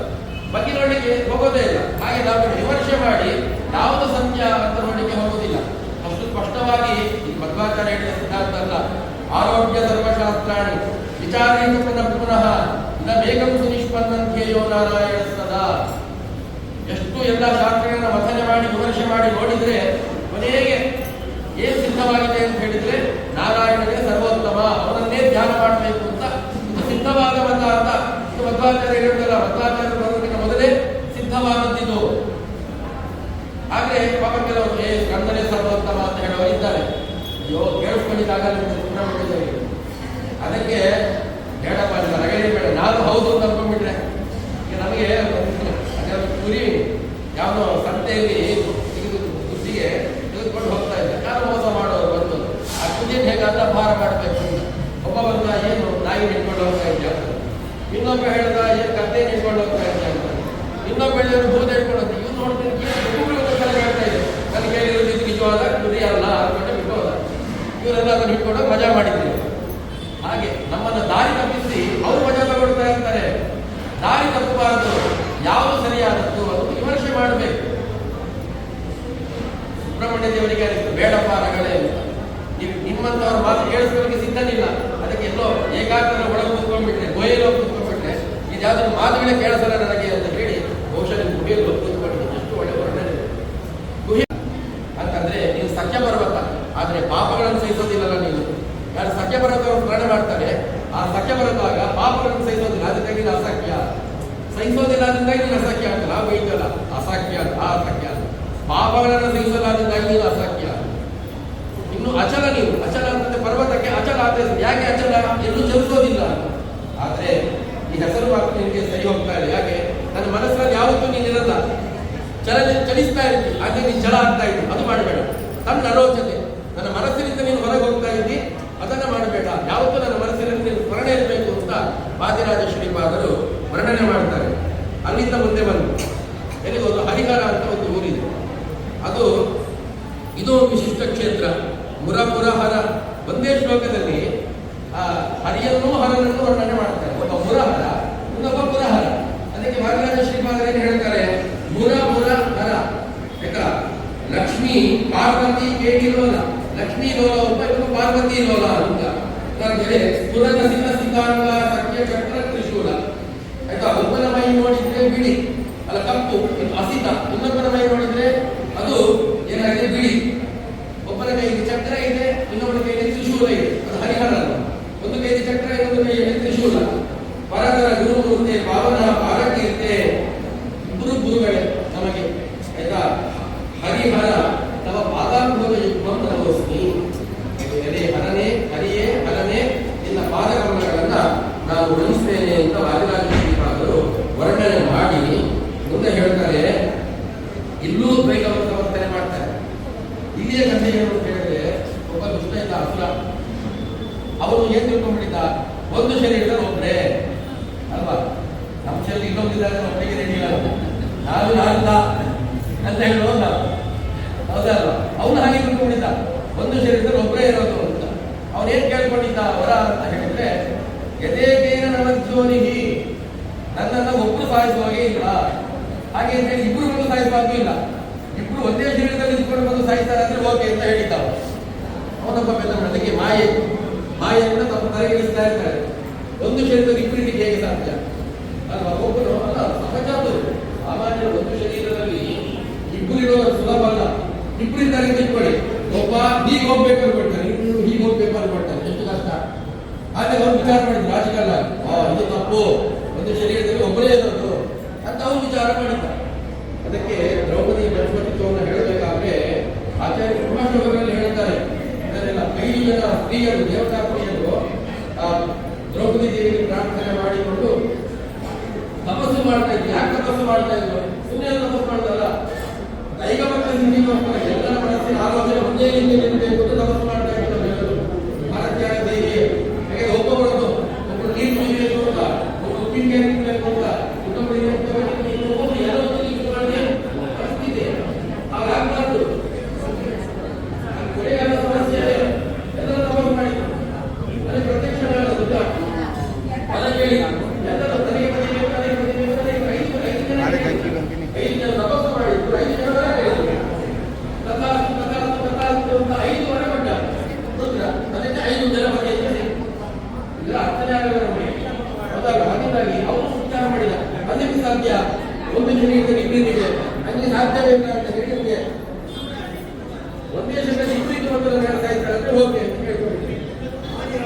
ಬಗ್ಗೆ ನೋಡ್ಲಿಕ್ಕೆ ಹೋಗೋದೇ ಇಲ್ಲ. ಹಾಗೆ ನಾವು ವಿಮರ್ಶೆ ಮಾಡಿ ಯಾವುದು ಸತ್ಯ ಅಂತ ನೋಡ್ಲಿಕ್ಕೆ ಹೋಗೋದಿಲ್ಲ. ಅಷ್ಟು ಸ್ಪಷ್ಟವಾಗಿ ಈ ಮಧ್ವಾಚಾರ್ಯ ಹೇಳಿದ ಸಿದ್ಧಾಂತ ಅಲ್ಲ. ಆರೋಗ್ಯ ಸರ್ವಶಾಸ್ತ್ರಾಣಿ ವಿಚಾರೇತು ಪುನಃ ಪುನಃ ನ ಬೇಗಂ ಸುನಿಷ್ಪನ್ನಂತ್ಯೇಯೋ ನಾರಾಯಣ ಸದಾ. ಎಷ್ಟು ಎಲ್ಲ ಶಾಸ್ತ್ರಗಳನ್ನ ಮಥನೆ ಮಾಡಿ ವಿಮರ್ಶೆ ಮಾಡಿ ನೋಡಿದ್ರೆ ಕೊನೆಗೆ ಏನ್ ಸಿದ್ಧವಾಗಿದೆ ಅಂತ ಹೇಳಿದ್ರೆ ನಾರಾಯಣನೇ ಸರ್ವೋತ್ತಮ, ಅವನನ್ನೇ ಧ್ಯಾನ ಮಾಡಬೇಕು ಅಂತ ಇದು ಸಿದ್ಧವಾದ ಮತ ಅಂತ. ಇದು ಮಧ್ವಾಚಾರ್ಯ ಹೇಳಿದ್ರಲ್ಲ, ಮಧ್ವಾಚಾರ್ಯ ಬರೋದಕ್ಕೆ ಮೊದಲೇ ಸಿದ್ಧವಾದದ್ದಿದು. ಹಾಗೆ ಪಾಪ ಕೆಲವರು ಸ್ಕಂದನೇ ಸರ್ವೋತ್ತಮ ಅಂತ ಹೇಳುವ ಇದ್ದಾರೆ. ಅಯ್ಯೋ ಕೇಳಿಸ್ಕೊಂಡಿದ್ದಾಗ ಸುಬ್ರಹ್ಮಣ್ಯದೇವಿ ಅದಕ್ಕೆ ಬೇಡಪ್ಪ, ನಿಮ್ಮ ರಗಡೆ ಬೇಡ, ನಾನು ಹೌದು ಅಂತ ಅನ್ಕೊಂಡ್ಬಿಟ್ರೆ ಈಗ ನಮಗೆ ಕುರಿ ಯಾವುದೋ ಸಂತೆಯಲ್ಲಿ ಕುದಿಗೆ ತೆಗೆದುಕೊಂಡು ಹೋಗ್ತಾ ಇದ್ದೆ. ಯಾರು ಮೋಸ ಮಾಡೋರು ಬಂದು ಆ ಕುದಿಯನ್ನು ಹೇಗಾದ್ರೆ ಭಾರ ಮಾಡಬೇಕು ಅಂತ. ಒಬ್ಬ ಬಂದ, ಏನು ನಾಯಿ ನಿಂತ್ಕೊಂಡು ಹೋಗ್ತಾ ಇದ್ದೆ ಅಂತ. ಇನ್ನೊಬ್ಬ ಹೇಳ್ದ, ಏನು ಕತ್ತೆ ನಿಂತ್ಕೊಂಡು ಹೋಗ್ತಾ ಇದ್ದೆ ಅಂತ. ಇನ್ನೊಬ್ಬ ಹೇಳಿದ್ರು ಬೂದ್ ಹೇಳ್ಕೊಂಡು ಹೋಗ್ತೀವಿ. ಇವ್ರು ನೋಡ್ತೀನಿ ಹೇಳ್ತಾ ಇದ್ದೆ. ನನಗೆ ಹೇಳಿರೋದು ಇದು ನಿಜವಾದ ಕುರಿ ಅಲ್ಲ ಅಂದ್ಕೊಂಡೆ ಬಿಟ್ಟು ಹೋದ. ಇವರೆಲ್ಲ ಅದನ್ನು ಹಿಡ್ಕೊಂಡು ಮಜಾ ಮಾಡಿದ್ರು. ಹಾಗೆ ನಮ್ಮನ್ನು ದಾರಿ ತಪ್ಪಿಸಿ ಅವರು ಮಜಾ ತಗೊಳ್ತಾ ಇರ್ತಾರೆ. ದಾರಿ ತಪ್ಪಬಾರದು, ಯಾವುದು ಸರಿಯಾದದ್ದು ಅದು ವಿಮರ್ಶೆ ಮಾಡಬೇಕು. ಸುಬ್ರಹ್ಮಣ್ಯ ದೇವರಿಗೆ ಬೇಡಪ್ಪ ರಗಳೆ ಅಂತ ನೀವು ನಿಮ್ಮಂತವ್ರ ಮಾತು ಕೇಳಿಸ್ಕೊಳ್ಳಿಕ್ಕೆ ಸಿದ್ಧನಿಲ್ಲ. ಅದಕ್ಕೆ ಎಲ್ಲೋ ಏಕಾಗ್ರ ಒಳಗೆ ಕೂತ್ಕೊಂಡ್ಬಿಟ್ರೆ, ಗುಹೆಯಲ್ಲಿ ಕೂತ್ಕೊಂಡ್ಬಿಟ್ರೆ ಇದ್ಯಾವುದನ್ನು ಮಾತುಗಳೇ ಕೇಳಿಸಲ್ಲ ನನಗೆ ಅಂತ ಹೇಳಿ ಬಹುಶಃ ನೀವು ಗುಹೆಯಲ್ಲಿ ಕೂತ್ಕೊಂಡಿದ್ದೀನಿ. ಎಷ್ಟು ಒಳ್ಳೆ ವರ್ಣನೆ ಗುಹೆ ಅಂತಂದ್ರೆ ನೀವು ಸಖ್ಯ ಪರ್ವತ, ಆದ್ರೆ ಪಾಪಗಳನ್ನು ಸಹಿಸೋದಿಲ್ಲಲ್ಲ ನೀವು. ಯಾರು ಸಖ್ಯ ಪರ್ವತವನ್ನು ಸ್ಮರಣೆ ಮಾಡ್ತಾರೆ, ಆ ಸಖ್ಯ ಪರ್ವತವಾಗ ಪಾಪಗಳನ್ನು ಸಹಿಸೋದಿಲ್ಲ, ಅದಕ್ಕಾಗಿ ಅಸಖ್ಯ ಸಹಿಸೋದಿಲ್ಲ, ಅದರಿಂದಾಗಿ ನೀನು ಅಸಖ್ಯ ಅಂತ. ನಾವು ಬೈತಲ್ಲ ಅಸಖ್ಯ ಅಂತ, ಆ ಅಸಖ್ಯ ಅಂತ. ಪಾಪಗಳನ್ನು ಸಹಿಸೋದಾದ್ರಿಂದಾಗಿ ನೀನು ಅಸಖ್ಯ. ಇನ್ನು ಅಚಲ, ನೀವು ಅಚಲ ಅಂತಂದ್ರೆ ಪರ್ವತಕ್ಕೆ ಅಚಲ ಅಂತ ಹೆಸರು. ಯಾಕೆ ಅಚಲ? ಎಲ್ಲೂ ಚಲಿಸೋದಿಲ್ಲ. ಆದ್ರೆ ಈ ಹೆಸರು ಮಾತ್ರ ನಿನಗೆ ಸರಿ ಹೋಗ್ತಾ ಇದೆ. ಯಾಕೆ? ನನ್ನ ಮನಸ್ಸಿನಲ್ಲಿ ಯಾವತ್ತೂ ನೀನಿರಲ್ಲ, ಚಲಿಸ್ತಾ ಇರ್ತೀನಿ, ಹಾಗೆ ನೀನು ಜಲ ಆಗ್ತಾ ಇದ್ದೀನಿ. ಅದು ಮಾಡಬೇಡ. ತನ್ನ ಅರೋಚತೆ, ನನ್ನ ಮನಸ್ಸಿನಿಂದ ನೀನು ಹೊರಗೆ ಹೋಗ್ತಾ ಇದ್ದಿ, ಅದನ್ನ ಮಾಡಬೇಡ. ಯಾವತ್ತೂ ನನ್ನ ಮನಸ್ಸಿನಲ್ಲಿ ನೀನು ಸ್ಮರಣೆ ಇರಬೇಕು ಅಂತ ವಾದಿರಾಜ ಶ್ರೀಪಾದರು ವರ್ಣನೆ ಮಾಡ್ತಾರೆ. ಅಲ್ಲಿಂದ ಮುಂದೆ ಬಂದು ಎಲ್ಲಿಗೋದು ಹರಿಹರ ಅಂತ ಒಂದು ಊರಿದೆ. ಅದು ಇದು ವಿಶಿಷ್ಟ ಕ್ಷೇತ್ರ. ಮುರಹರ ಒಂದೇ ಶ್ಲೋಕದಲ್ಲಿ ಹರಿಯನ್ನೂ ಹರನನ್ನು ವರ್ಣನೆ ಮಾಡ್ತಾರೆ. ಒಬ್ಬ ಮುರಹರ ಪಾರ್ವತಿ ಕೇಟಿ ಲೋಲ, ಲಕ್ಷ್ಮೀ ಲೋಲ ಒಬ್ಬ, ಇವನು ಪಾರ್ವತಿ ಲೋಲ ಅಂತ. ಸುರನ ಸಿಂಹ ಸಿಂಗಾಂಗ ಸಖ್ಯ ಚಕ್ರ ತ್ರಿಶೂಲ. ಆಯ್ತಾ, ಒಬ್ಬನ ಮೈ ನೋಡಿದ್ರೆ ಬಿಳಿ ಅಲ್ಲ ಕಪ್ಪು, ಹಸಿತ. ಇನ್ನೊಬ್ಬನ ಮೈ ನೋಡಿದ್ರೆ ಅದು ಏನಾಗಿದೆ ಬಿಳಿ. ಒಬ್ಬನ ಕೈಗೆ ಚಕ್ರ ಇದೆ, ಇನ್ನೊಬ್ಬನ ಕೈಯಲ್ಲಿ ತ್ರಿಶೂಲ ಇದೆ. ಅದು ಹರಿಹರ ಅಲ್ಲ. ಒಂದು ಕೈಗೆ ಚಕ್ರ, ಇನ್ನೊಂದು ಕೈಯಲ್ಲಿ ತ್ರಿಶೂಲ. ಪರದರ ಗುರುಮೂರ್ತೆ ಪಾವನ ಪಾರಕೀರ್ತೆ, ಇಬ್ಬರು ಗುರುಗಳೇ ನಮಗೆ. ಆಯ್ತಾ, ಹರಿಹರ ತವ ಪಾದಾಂಭೋಗ ಯುಗ್ಮಂ ನಮೋಸ್ಮಿ. ಎಲೆ ಹರನೇ, ಹರಿಯೇ ಹರನೇ, ನಿನ್ನ ಪಾದಕಮಲಗಳನ್ನ ನಾನು ಉಳಿಸ್ತೇನೆ ಅಂತ ವಾದಿರಾಜ ಶ್ರೀಪಾದರು ವರ್ಣನೆ ಮಾಡಿ ಮುಂದೆ ಹೇಳ್ತಾರೆ. ಇಲ್ಲೂ ದ್ವೈತವನ್ನು ಸಮರ್ಥನೆ ಮಾಡ್ತಾರೆ. ಇಲ್ಲಿಯ ಕಥೆ ಏನು ಅಂತ ಹೇಳಿದ್ರೆ, ಒಬ್ಬ ದುಷ್ಟ ಇದ್ದ ಅಸುರ. ಅವನು ಏನ್ ತಿಳ್ಕೊಂಡ್ಬಿಟ್ಟಿದ್ದ, ಒಂದು ಶರೀರದಲ್ಲಿ ಒಬ್ಬರೇ ಅಲ್ವಾ, ನಮ್ಮ ಶರೀರ ಇನ್ನೊಂದಿದ್ದಾರೆ, ಒಬ್ಬರಿಗೆ ರೆಡಿ ಇಲ್ಲ, ನಾನು ಅಂತ ಹೇಳುವ ನಾವು, ಹೌದಲ್ವಾ? ಅವನು ಹಾಗೆ ತಿಳ್ಕೊಂಡಿದ್ದ, ಒಂದು ಶರೀರದಲ್ಲಿ ಒಬ್ಬರೇ ಇರೋದು ಅಂತ. ಅವನೇನ್ ಕೇಳ್ಕೊಂಡಿದ್ದ ವರ ಅಂತ ಹೇಳಿದ್ರೆ, ಯಥೇಕೇನ ನವಜ್ಯೋನಿಹಿ, ನನ್ನನ್ನು ಒಬ್ರು ಸಾಯಿಸುವಾಗೆ ಇಲ್ಲ. ಹಾಗೆ ಅಂತ ಹೇಳಿ ಇಬ್ರು ಬಂದು ಸಾಯಿಸುವಾಗೂ ಇಲ್ಲ. ಇಬ್ರು ಒಂದೇ ಶರೀರದಲ್ಲಿ ಇದ್ಕೊಂಡು ಬಂದು ಸಾಯಿಸ್ತಾರೆ ಅಂದ್ರೆ ಓಕೆ ಅಂತ ಹೇಳಿದ್ದ ಅವನೊಬ್ಬ ಬೆಲ್ಲ. ಅದಕ್ಕೆ ಮಾಯೆಯನ್ನು ತಮ್ಮ ತಲೆಗಿಳಿಸ್ತಾ ಇರ್ತಾರೆ. ಒಂದು ಶರೀರದಲ್ಲಿ ಇಬ್ಬರಿಗೆ ಹೇಗೆ ಸಾಧ್ಯ ಅಲ್ವಾ? ಒಬ್ಬರು ಅಲ್ಲ, ಸಹಜ ಅದು. ಸಾಮಾನ್ಯ ಒಂದು ಶರೀರದಲ್ಲಿ ಇಬ್ಬರು ಇರೋದು ಸುಲಭ ಅಲ್ಲ. ಇಬ್ಬರು ಇದ್ದಾರೆ ತಿಳ್ಕೊಳ್ಳಿ, ಒಬ್ಬ ಹೀಗೆ ಹೋಗ್ಬೇಕು ಅನ್ಕೊಳ್ತಾನೆ, ಇನ್ನು ಹೀಗೆ ಹೋಗ್ಬೇಕು ಅನ್ಕೊಳ್ತಾನೆ, ಎಷ್ಟು ಕಷ್ಟ. ಆದ್ರೆ ಅವ್ರು ವಿಚಾರ ಮಾಡಿದ್ರು ರಾಜಕಾರಣ, ಇದು ತಪ್ಪು, ಒಂದು ಶರೀರದಲ್ಲಿ ಒಬ್ಬರೇ ಇರೋದು ಅಂತ ಅವ್ರು ವಿಚಾರ ಮಾಡಿದ್ದ. ಅದಕ್ಕೆ ದ್ರೌಪದಿ ಗಣಪತಿತ್ವವನ್ನು ಹೇಳಬೇಕಾದ್ರೆ ಆಚಾರ್ಯ ಬ್ರಹ್ಮಶ್ಲೋಕಗಳಲ್ಲಿ ಹೇಳ್ತಾರೆ. ಅದನ್ನೆಲ್ಲ 5 ಜನ ಸ್ತ್ರೀಯರು, ದೇವತಾ ಪ್ರಿಯರು ದ್ರೌಪದಿ ದೇವಿಗೆ ಪ್ರಾರ್ಥನೆ ಮಾಡಿಕೊಂಡು ತಪಸ್ಸು ಮಾಡ್ತಾ ಇದ್ರು. ಯಾಕೆ ತಪಸ್ಸು ಮಾಡ್ತಾ ಇದ್ರು? ಸುಮ್ಮನೆ ತಪಸ್ಸು ಮಾಡ್ತಾರಲ್ಲ, ಐಗಮತ್ವ ಹಿಂದಿಗೋಸ್ಕರ ಎಲ್ಲರ ಮನಸ್ಸಿನ ಆಲೋಚನೆ ಒಂದೇ ನಿಲ್ಲಬೇಕು ಅಂತ ತಪಸ್ಸು ಮಾಡ್ತಾ ಇದ್ರು. ಭಾರತೀಯ ದೇವಿ ಹಾಗೆ ಒಬ್ಬೊಬ್ಬರದ್ದು, ಒಬ್ಬರು ನೀರು ಕುಡಿಬೇಕು ಅಂತ, ಒಬ್ಬರು ಉಪ್ಪಿನಕಾಯಿ ತಿನ್ನಬೇಕು ಅಂತ, ಇನ್ನೊಬ್ಬರು ಎಲ್ಲೋ ಪರಿಸ್ಥಿತಿ ಹಾಗಾಗಬಾರ್ದು. ಕೊನೆಗಾಲ ಸಮಸ್ಯೆ ಎಲ್ಲರೂ ತಪಸ್ಸು ಮಾಡಿದ್ರು. ಅದಕ್ಕೆ ಪ್ರತ್ಯಕ್ಷ ಅದ ಕೇಳಿ ಎಲ್ಲರೂ ತನಗೆ ಬದಿಬೇಕು, ಐದು ಜನ ತಪಸ್ಸು ಮಾಡಿದ್ರು. 5 ಜನ ವರ ಹೇಳಿದ್ರು. ಅಂತ 5 ವರ ಕೊಟ್ಟ ರುದ್ರ. ಅದಕ್ಕೆ 5 ಜನ ಬಗ್ಗೆ ಇದರ ಅರ್ಥನೇ ಆಗಲ್ಲ ನಮಗೆ, ಹೌದಲ್ಲ? ಹಾಗಾಗಿ ಅವರು ವಿಚಾರ ಮಾಡಿದ, ಅದಕ್ಕೆ ಸಾಧ್ಯ ಒಂದು ಶರೀರದಲ್ಲಿ ಇಬ್ಬರಿದೆ, ಹಂಗೆ ಸಾಧ್ಯವೇ ಇಲ್ಲ ಅಂತ ಹೇಳಿದ್ರೆ ಒಂದೇ ಶರೀರದಲ್ಲಿ ಇಬ್ಬರಿಗೆ ಒಂದು ಹೇಳ್ತಾ ಇದ್ದಾರೆ ಅಂದ್ರೆ ಓಕೆ ಅಂತ ಹೇಳ್ಕೊಂಡಿದ್ವಿ.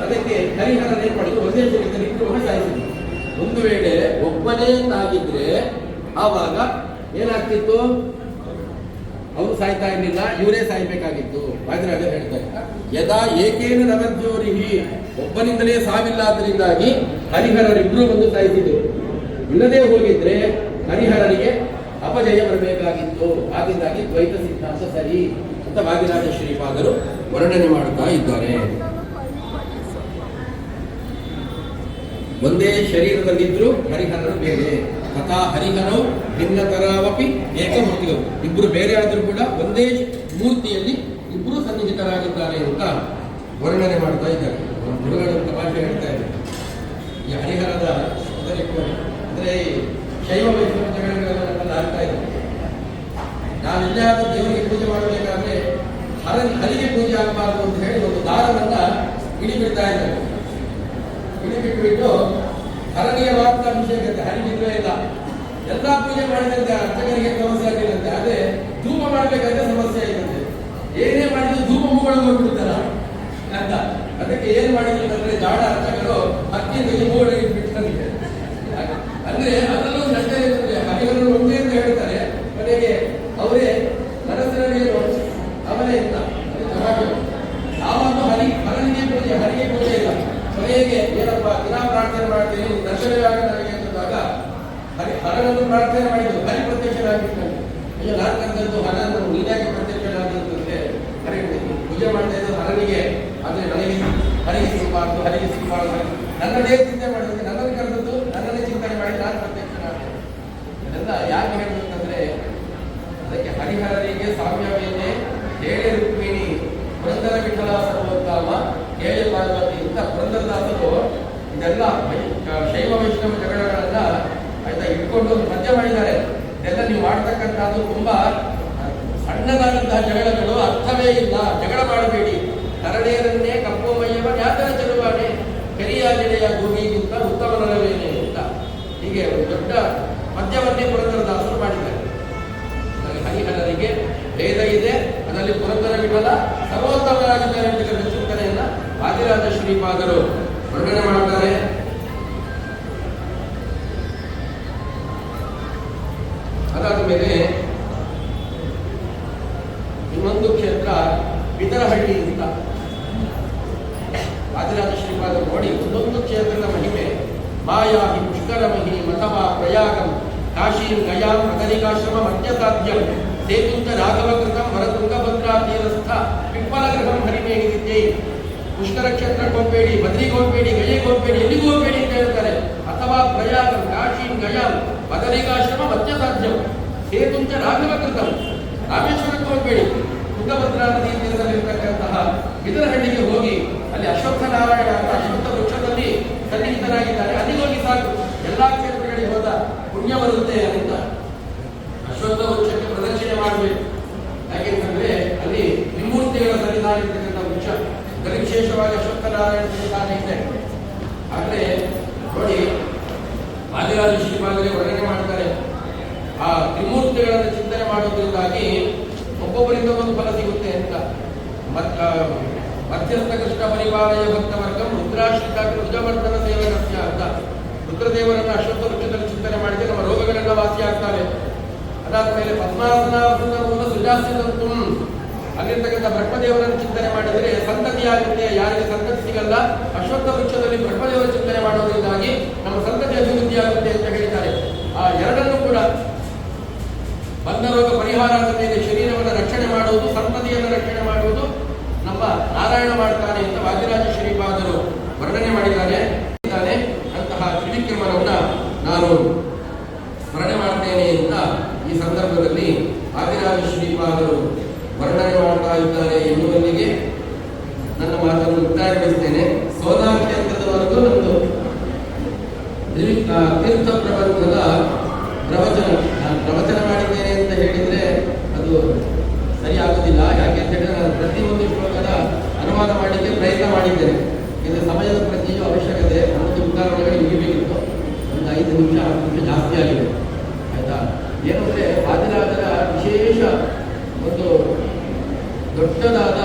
ಅದಕ್ಕೆ ಹರಿಹರ ಏನ್ ಮಾಡಿದ್ರು, ಒಂದೇ ಶರೀರದಲ್ಲಿ ಇಬ್ಬರು ಸಾಯಿಸಿದ್ರು. ಒಂದು ವೇಳೆ ಒಬ್ಬನೇ ಆಗಿದ್ರೆ ಆವಾಗ ಏನಾಗ್ತಿತ್ತು, ಅವರು ಸಾಯ್ತಾ ಇರಲಿಲ್ಲ, ಇವರೇ ಸಾಯ್ಬೇಕಾಗಿತ್ತು. ವಾದಿರಾಜ ಹೇಳ್ತಾರೆ, ಯದಾ ಏಕೇನ ನವಜ್ಯೋರಿಹಿ, ಒಬ್ಬನಿಂದಲೇ ಸಾವಿಲ್ಲಾದ್ರಿಂದಾಗಿ ಹರಿಹರರಿಬ್ರು ಬಂದು ಸಾಯಿಸಿದ್ರು. ಇಲ್ಲದೆ ಹೋಗಿದ್ರೆ ಹರಿಹರರಿಗೆ ಅಪಜಯ ಬರಬೇಕಾಗಿತ್ತು. ಆದ್ದರಿಂದಾಗಿ ದ್ವೈತ ಸಿದ್ಧಾಂತ ಸರಿ ಅಂತ ವಾದಿರಾಜ ಶ್ರೀಪಾದರು ವರ್ಣನೆ ಮಾಡುತ್ತಾ ಇದ್ದಾರೆ. ಒಂದೇ ಶರೀರದಲ್ಲಿದ್ರು ಹರಿಹರರು ಬೇರೆ. ತಥಾ ಹರಿಹರವು ಭಿನ್ನತರಾವಪಿ ಏಕಮೂರ್ತಿಗಳು, ಇಬ್ರು ಬೇರೆ ಆದರೂ ಕೂಡ ಒಂದೇ ಮೂರ್ತಿಯಲ್ಲಿ ಇಬ್ರು ಸನ್ನಿಹಿತರಾಗಿದ್ದಾರೆ ಅಂತ ವರ್ಣನೆ ಮಾಡ್ತಾ ಇದ್ದಾರೆ. ಗುರುಗಳು ಭಾಷೆ ಹೇಳ್ತಾ ಇದ್ದಾರೆ. ಈ ಹರಿಹರದ ಅಂದ್ರೆ ಶೈವ ವೈಷ್ಣವ ಜಗಳಗಳೆಲ್ಲ ಆಗ್ತಾ ಇದೆ. ನಾವೆಲ್ಲೇ ಆದ ದೇವರಿಗೆ ಪೂಜೆ ಮಾಡಬೇಕಾದ್ರೆ ಹರಿಗೆ ಪೂಜೆ ಆಗಬಾರ್ದು ಅಂತ ಹೇಳಿ ಒಂದು ದಾರವನ್ನ ಇಡಿಬಿಡ್ತಾ ಇದ್ದಾರೆ. ಇಡಿಬಿಟ್ಟು ಹರನಿಗೆ ಮಾತ್ರ ಅಭಿಷೇಕ, ಹರಿಗಿದ್ರೆ ಇಲ್ಲ. ಎಲ್ಲ ಪೂಜೆ ಮಾಡಿದಂತೆ ಅರ್ಚಕರಿಗೆ ಸಮಸ್ಯೆ ಆಗಿರುತ್ತೆ. ಆದ್ರೆ ಧೂಪ ಮಾಡ್ಬೇಕಾದ್ರೆ ಸಮಸ್ಯೆ ಆಗಿರುತ್ತೆ. ಏನೇ ಮಾಡಿದ್ರು ಧೂಪ ಹೂಗಳು ಹೋಗ್ಬಿಡ್ತಾರ ಅಂತ. ಅದಕ್ಕೆ ಏನ್ ಮಾಡಿದ್ರು ಅಂದ್ರೆ ಜಾಡ ಅರ್ಚಕರು 10 ಕೆಜಿ ಹೂಗಳಿಗೆ ಬಿಟ್ಟಿದ್ದಾರೆ. ಅಂದ್ರೆ ಅದರಲ್ಲೂ ನಷ್ಟ ಇರ್ತದೆ. ಹರಿಹರರು ಒಂದೇ ಅಂತ ಹೇಳ್ತಾರೆ, ಕೊನೆಗೆ ಅವರೇ ನರಸರಲ್ಲಿ ಅವರೇ ಅಂತ ಯಾವಾಗ ಹರನಿಗೆ ಪೂಜೆ, ಹರಿಗೆ ಪೂಜೆ ಇಲ್ಲ. ಕೊನೆಗೆ ಏನಪ್ಪ ದಿನ ಪ್ರಾರ್ಥನೆ ಮಾಡ್ತೀನಿ, ದರ್ಶನವಾಗ ನನಗೆ ಅಂದಾಗ ಹರನನ್ನು ಪ್ರಾರ್ಥನೆ ಮಾಡಿದ್ರು. ಹರಿ ಪ್ರತ್ಯಕ್ಷರಾಗಿರ್ತಾನೆ. ಅಯ್ಯೋ ನಾನು ಕರೆದದ್ದು ಹರನನ್ನು ನೀನಾಗಿ ಪ್ರತ್ಯಕ್ಷರಾಗಿರ್ತಂತೆ. ಹರಿ ಪೂಜೆ ಮಾಡ್ತಾ ಇದ್ದು ಹರನಿಗೆ, ಆದ್ರೆ ನನಗೆ ಹರಿಗೆ ಸಿಗಬಾರ್ದು, ಹರಿಗೆ ಸಿಗಬಾರ್ದು. ನನ್ನದೇ ಚಿಂತೆ ಮಾಡಿದ್ರೆ ನನ್ನನ್ನು ಕರೆದದ್ದು ನನ್ನನ್ನೇ ಚಿಂತನೆ ಮಾಡಿ ನಾನು ಪ್ರತ್ಯಕ್ಷನಾದೆ. ಇದೆಲ್ಲ ಯಾಕೆ ಹೇಳ್ಬೇಕಂದ್ರೆ ಅದಕ್ಕೆ ಹರಿಹರರಿಗೆ ಸಾಮ್ಯವೇನೆ ಹೇಳಿ ರುಕ್ಮಿಣಿ ಪುರಂದರ ವಿಠಲ ಸರ್ವೋತ್ತಮ ಹೇಳಿ ಪಾರ್ವತಿ ಅಂತ ಪುರಂದರದಾಸರು ಇದೆಲ್ಲ ಶೈವ ವೈಷ್ಣವ ಜಗಳಗಳನ್ನ ಆಯ್ತಾ ಇಟ್ಕೊಂಡು ಒಂದು ಪದ್ಯ ಮಾಡಿದ್ದಾರೆ. ಇದೆಲ್ಲ ನೀವು ಮಾಡ್ತಕ್ಕಂಥದ್ದು ತುಂಬಾ ಸಣ್ಣ ಸಣ್ಣದಾದಂತಹ ಜಗಳಗಳು ಅರ್ಥವೇ ಇಲ್ಲ. ಜಗಳ ಮಾಡಬೇಡಿ. ನರನೇರನ್ನೇ ಕಪ್ಪು ಮೈಯವ ನ್ಯಾತರ ಚೆಲುವಾಣೆ, ಕರಿಯ ಗೆಳೆಯ ಗೋಗಿಗಿಂತ ಉತ್ತಮನರವೇನೆ ಅಂತ ಹೀಗೆ ಒಂದು ದೊಡ್ಡ ಪದ್ಯವನ್ನೇ ಪುರಂದರದಾಸರು ಮಾಡಿದ್ದಾರೆ. ಹರಿಹರರಿಗೆ ಭೇದ ಇದೆ, ಅದರಲ್ಲಿ ಪುರಂದರ ವಿಠಲ ಸರ್ವೋತ್ತಮರಾಗಿದ್ದಾರೆ ಅಂತಕ್ಕಂಥ ಚಿಂತನೆಯನ್ನ ವಾದಿರಾಜ ಶ್ರೀಪಾದರು ವರ್ಣನೆ ಮಾಡ್ತಾರೆ. ಅದಾದ ಮೇಲೆ ಇನ್ನೊಂದು ಕ್ಷೇತ್ರ ಬಿದರಹಳ್ಳಿ ಅಂತ ವಾದಿರಾಜ ಶ್ರೀಪಾದರು ನೋಡಿ ಒಂದೊಂದು ಕ್ಷೇತ್ರದ ಮಹಿಮೆ. ಮಾಯಾಹಿ ಪುಷ್ಕರಮಹಿ ಮಥವಾ ಪ್ರಯಾಗಂ ಕಾಶೀಂ ಗಯಾಂ ಅಗನಿಕಾಶ್ರಮ ಮಧ್ಯಸಾಧ್ಯಂ ಸೇತುಂಚ ರಾಘವಕೃತಂ ವರತುಂಗಭದ್ರಾ ತೀರಸ್ಥ ಪಿಪ್ಪಲಗೃಹಂ ಹರಿಮೇಗಿದ್ಯೈ. ಪುಷ್ಕರ ಕ್ಷೇತ್ರಕ್ಕೆ ಹೋಗ್ಬೇಡಿ, ಬದ್ರಿಗೆ ಹೋಗ್ಬೇಡಿ, ಗಯೆಗೆ ಹೋಗ್ಬೇಡಿ, ಎಲ್ಲಿಗೂ ಹೋಗ್ಬೇಡಿ ಅಂತ ಹೇಳ್ತಾರೆ. ಅಥವಾ ಪ್ರಯಾಗಂ ಕಾಶೀಂ ಗಯಾಂ ಬದರಿಕಾಶ್ರಮ ಮಧ್ಯಸಾಧ್ಯಂ ಸೇತುಂಚ ರಾಘವಕೃತಂ, ರಾಮೇಶ್ವರಕ್ಕೆ ಹೋಗ್ಬೇಡಿ, ತುಂಗಭದ್ರಾ ನದಿ ತೀರದಲ್ಲಿರ್ತಕ್ಕಂತಹ ಬಿದರಹಳ್ಳಿಗೆ ಹೋಗಿ ಅಲ್ಲಿ ಅಶ್ವತ್ಥ ನಾರಾಯಣ ಅಂತ ಅಶ್ವತ್ಥ ವೃಕ್ಷದಲ್ಲಿ ಸನ್ನಿಹಿತರಾಗಿದ್ದಾರೆ, ಅಲ್ಲಿಗೆ ಹೋಗಿ ಸಾಕು, ಎಲ್ಲಾ ಕ್ಷೇತ್ರಗಳಿಗೆ ಹೋದ ಪುಣ್ಯ ಬರುತ್ತೆ ಅಂತ. ಅಶ್ವತ್ಥ ವೃಕ್ಷಕ್ಕೆ ಪ್ರದಕ್ಷಿಣೆ ಮಾಡಬೇಕು. ಯಾಕೆಂತಂದ್ರೆ ಅಲ್ಲಿ ತ್ರಿಮೂರ್ತಿಗಳ ಸನ್ನಿಧಾನ ಇರ್ತಕ್ಕಂಥ ವೃಕ್ಷ, ಅದರಲ್ಲಿ ವಿಶೇಷವಾಗಿ ಅಶ್ವತ್ಥ ನಾರಾಯಣ ಸನ್ನಿಧಾನ ಇದೆ. ಆದ್ರೆ ನೋಡಿ ವಾದಿರಾಜ ಶ್ರೀಪಾದರೇ ವರ್ಣನೆ ಮಾಡ್ತಾರೆ, ಆ ತ್ರಿಮೂರ್ತಿಗಳನ್ನು ಚಿಂತನೆ ಮಾಡೋದ್ರಿಂದಾಗಿ ಒಬ್ಬೊಬ್ಬರಿಂದ ಒಂದು ಫಲ ಸಿಗುತ್ತೆ ಅಂತ. ಮಧ್ಯಸ್ಥ ಕೃಷ್ಣ ಪರಿಪಾಲಯ ಭಕ್ತ ವರ್ಗಂ ರುದ್ರಾಶ್ರಿತ ರುಜವರ್ಧನ ಸೇವನಸ್ಯ ಅಂತ. ರುದ್ರದೇವರನ್ನ ಅಶ್ವತ್ಥ ವೃಕ್ಷದಲ್ಲಿ ಚಿಂತನೆ ಮಾಡಿದ್ರೆ ನಮ್ಮ ರೋಗಗಳೆಲ್ಲ ವಾಸಿಯಾಗ್ತವೆ. ಅದಾದ್ಮೇಲೆ ಪದ್ಮಾಸನಾವೃತ ಮೂಲ ಸುಜಾಸ್ತಿದಂತು, ಅಲ್ಲಿರ್ತಕ್ಕಂಥ ಬ್ರಹ್ಮದೇವರನ್ನು ಚಿಂತನೆ ಮಾಡಿದರೆ ಸಂತತಿ ಆಗುತ್ತೆ. ಯಾರಿಗೆ ಸಂತತಿ ಸಿಗಲ್ಲ, ಅಶ್ವತ್ಥ ವೃಕ್ಷದಲ್ಲಿ ಬ್ರಹ್ಮದೇವರ ಚಿಂತನೆ ಮಾಡೋದ್ರಿಂದಾಗಿ ನಮ್ಮ ಸಂತತಿ ಅಭಿವೃದ್ಧಿ ಆಗುತ್ತೆ ಅಂತ ಹೇಳಿದ್ದಾರೆ. ಆ ಎರಡನ್ನೂ ಕೂಡ ಬಂದ ರೋಗ ಪರಿಹಾರದ ಮೇಲೆ ಶರೀರವನ್ನು ರಕ್ಷಣೆ ಮಾಡುವುದು, ಸಂತತಿಯನ್ನು ರಕ್ಷಣೆ ಮಾಡುವುದು ನಮ್ಮ ನಾರಾಯಣ ಮಾಡ್ತಾನೆ ಅಂತ ವಾದಿರಾಜ ಶ್ರೀಪಾದರು ವರ್ಣನೆ ಮಾಡಿದ್ದಾರೆ. ಅಂತಹ ತ್ರಿವಿಕ್ರಮರನ್ನ ನಾನು ಸ್ಮರಣೆ ಮಾಡ್ತೇನೆ ಅಂತ ಈ ಸಂದರ್ಭದಲ್ಲಿ ವಾದಿರಾಜ ಶ್ರೀಪಾದರು ವರ್ಣನೆ ಮಾಡ್ತಾ ಇದ್ದಾರೆ ಎನ್ನುವಲ್ಲಿಗೆ ನನ್ನ ಮಾತನ್ನು ಮುಕ್ತಾಯಗೊಳಿಸ್ತೇನೆ. ಸೋದಾ ಕ್ಷೇತ್ರದವರೆಗೂ ನಮ್ಮದು ತೀರ್ಥ ಪ್ರಬಂಧದ ಪ್ರವಚನ. ನಾನು ಪ್ರವಚನ ಮಾಡಿದ್ದೇನೆ ಅಂತ ಹೇಳಿದ್ರೆ ಅದು ಸರಿ ಆಗುದಿಲ್ಲ. ಯಾಕೆ ಅಂತ ಹೇಳಿದ್ರೆ ನಾನು ಪ್ರತಿಯೊಂದು ಶ್ಲೋಕದ ಅನುವಾದ ಮಾಡಲಿಕ್ಕೆ ಪ್ರಯತ್ನ ಮಾಡಿದ್ದೇನೆ. ಇದು ಸಮಯದ ಪ್ರತಿಯೂ ಅವಶ್ಯಕತೆ. ನಮ್ಮದು ಉದಾಹರಣೆಗಳು ಮುಗಿಬೇಕಿತ್ತು, ಒಂದು 5 ನಿಮಿಷ 10 ನಿಮಿಷ ಜಾಸ್ತಿ ಆಗಿದೆ. ಆಯ್ತಾ? ಏನಂದ್ರೆ ವಾದಿರಾಜರ ವಿಶೇಷ ಒಂದು ದೊಡ್ಡದಾದ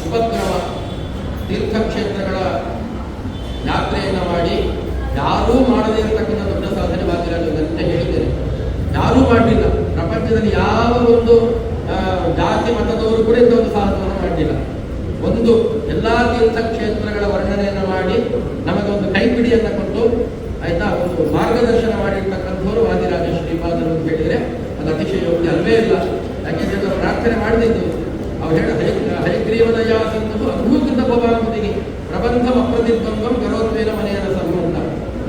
ಉಪಕ್ರಮ, ತೀರ್ಥಕ್ಷೇತ್ರಗಳ ಯಾತ್ರೆಯನ್ನು ಮಾಡಿ ಯಾರೂ ಮಾಡದೇ ಇರತಕ್ಕಂಥ ದೊಡ್ಡ ಸಾಧನೆ ವಾದಿರಾಜರು ಅಂತ ಹೇಳಿದ್ದೇನೆ. ಯಾರೂ ಮಾಡಲಿಲ್ಲ ಪ್ರಪಂಚದಲ್ಲಿ. ಯಾವ ಒಂದು ಜಾತಿ ಮತದವರು ಕೂಡ ಇಂಥ ಒಂದು ಸಾಹಸವನ್ನು ಮಾಡಲಿಲ್ಲ. ಒಂದು ಎಲ್ಲಾ ತೀರ್ಥಕ್ಷೇತ್ರಗಳ ವರ್ಣನೆಯನ್ನು ಮಾಡಿ ನಮಗೊಂದು ಕೈಪಿಡಿಯನ್ನು ಕೊಟ್ಟು, ಆಯ್ತಾ, ಒಂದು ಮಾರ್ಗದರ್ಶನ ಮಾಡಿರ್ತಕ್ಕಂಥವ್ರು ವಾದಿರಾಜ ಶ್ರೀಪಾದರು ಅಂತ ಹೇಳಿದ್ರೆ ಅದು ಅತಿಶಯೋಕ್ತಿ ಅಲ್ವೇ ಇಲ್ಲ. ಯಾಕೆಂದ್ರೆ ಅವರು ಪ್ರಾರ್ಥನೆ ಮಾಡದಿದ್ದು ಅವ್ರು ಹೇಳ ಹರಿಗ್ರೀವದಯ ಸಿಂಧು ಅದ್ಭುತ ಭವಾಂಬುದಿಗೆ ಪ್ರಬಂಧಂ ಅಪ್ರತಿದ್ವಂದ್ವಂ ಗರೋತ್ವೇನ ಮನೆಯನ್ನ ಸಂಬಂಧ.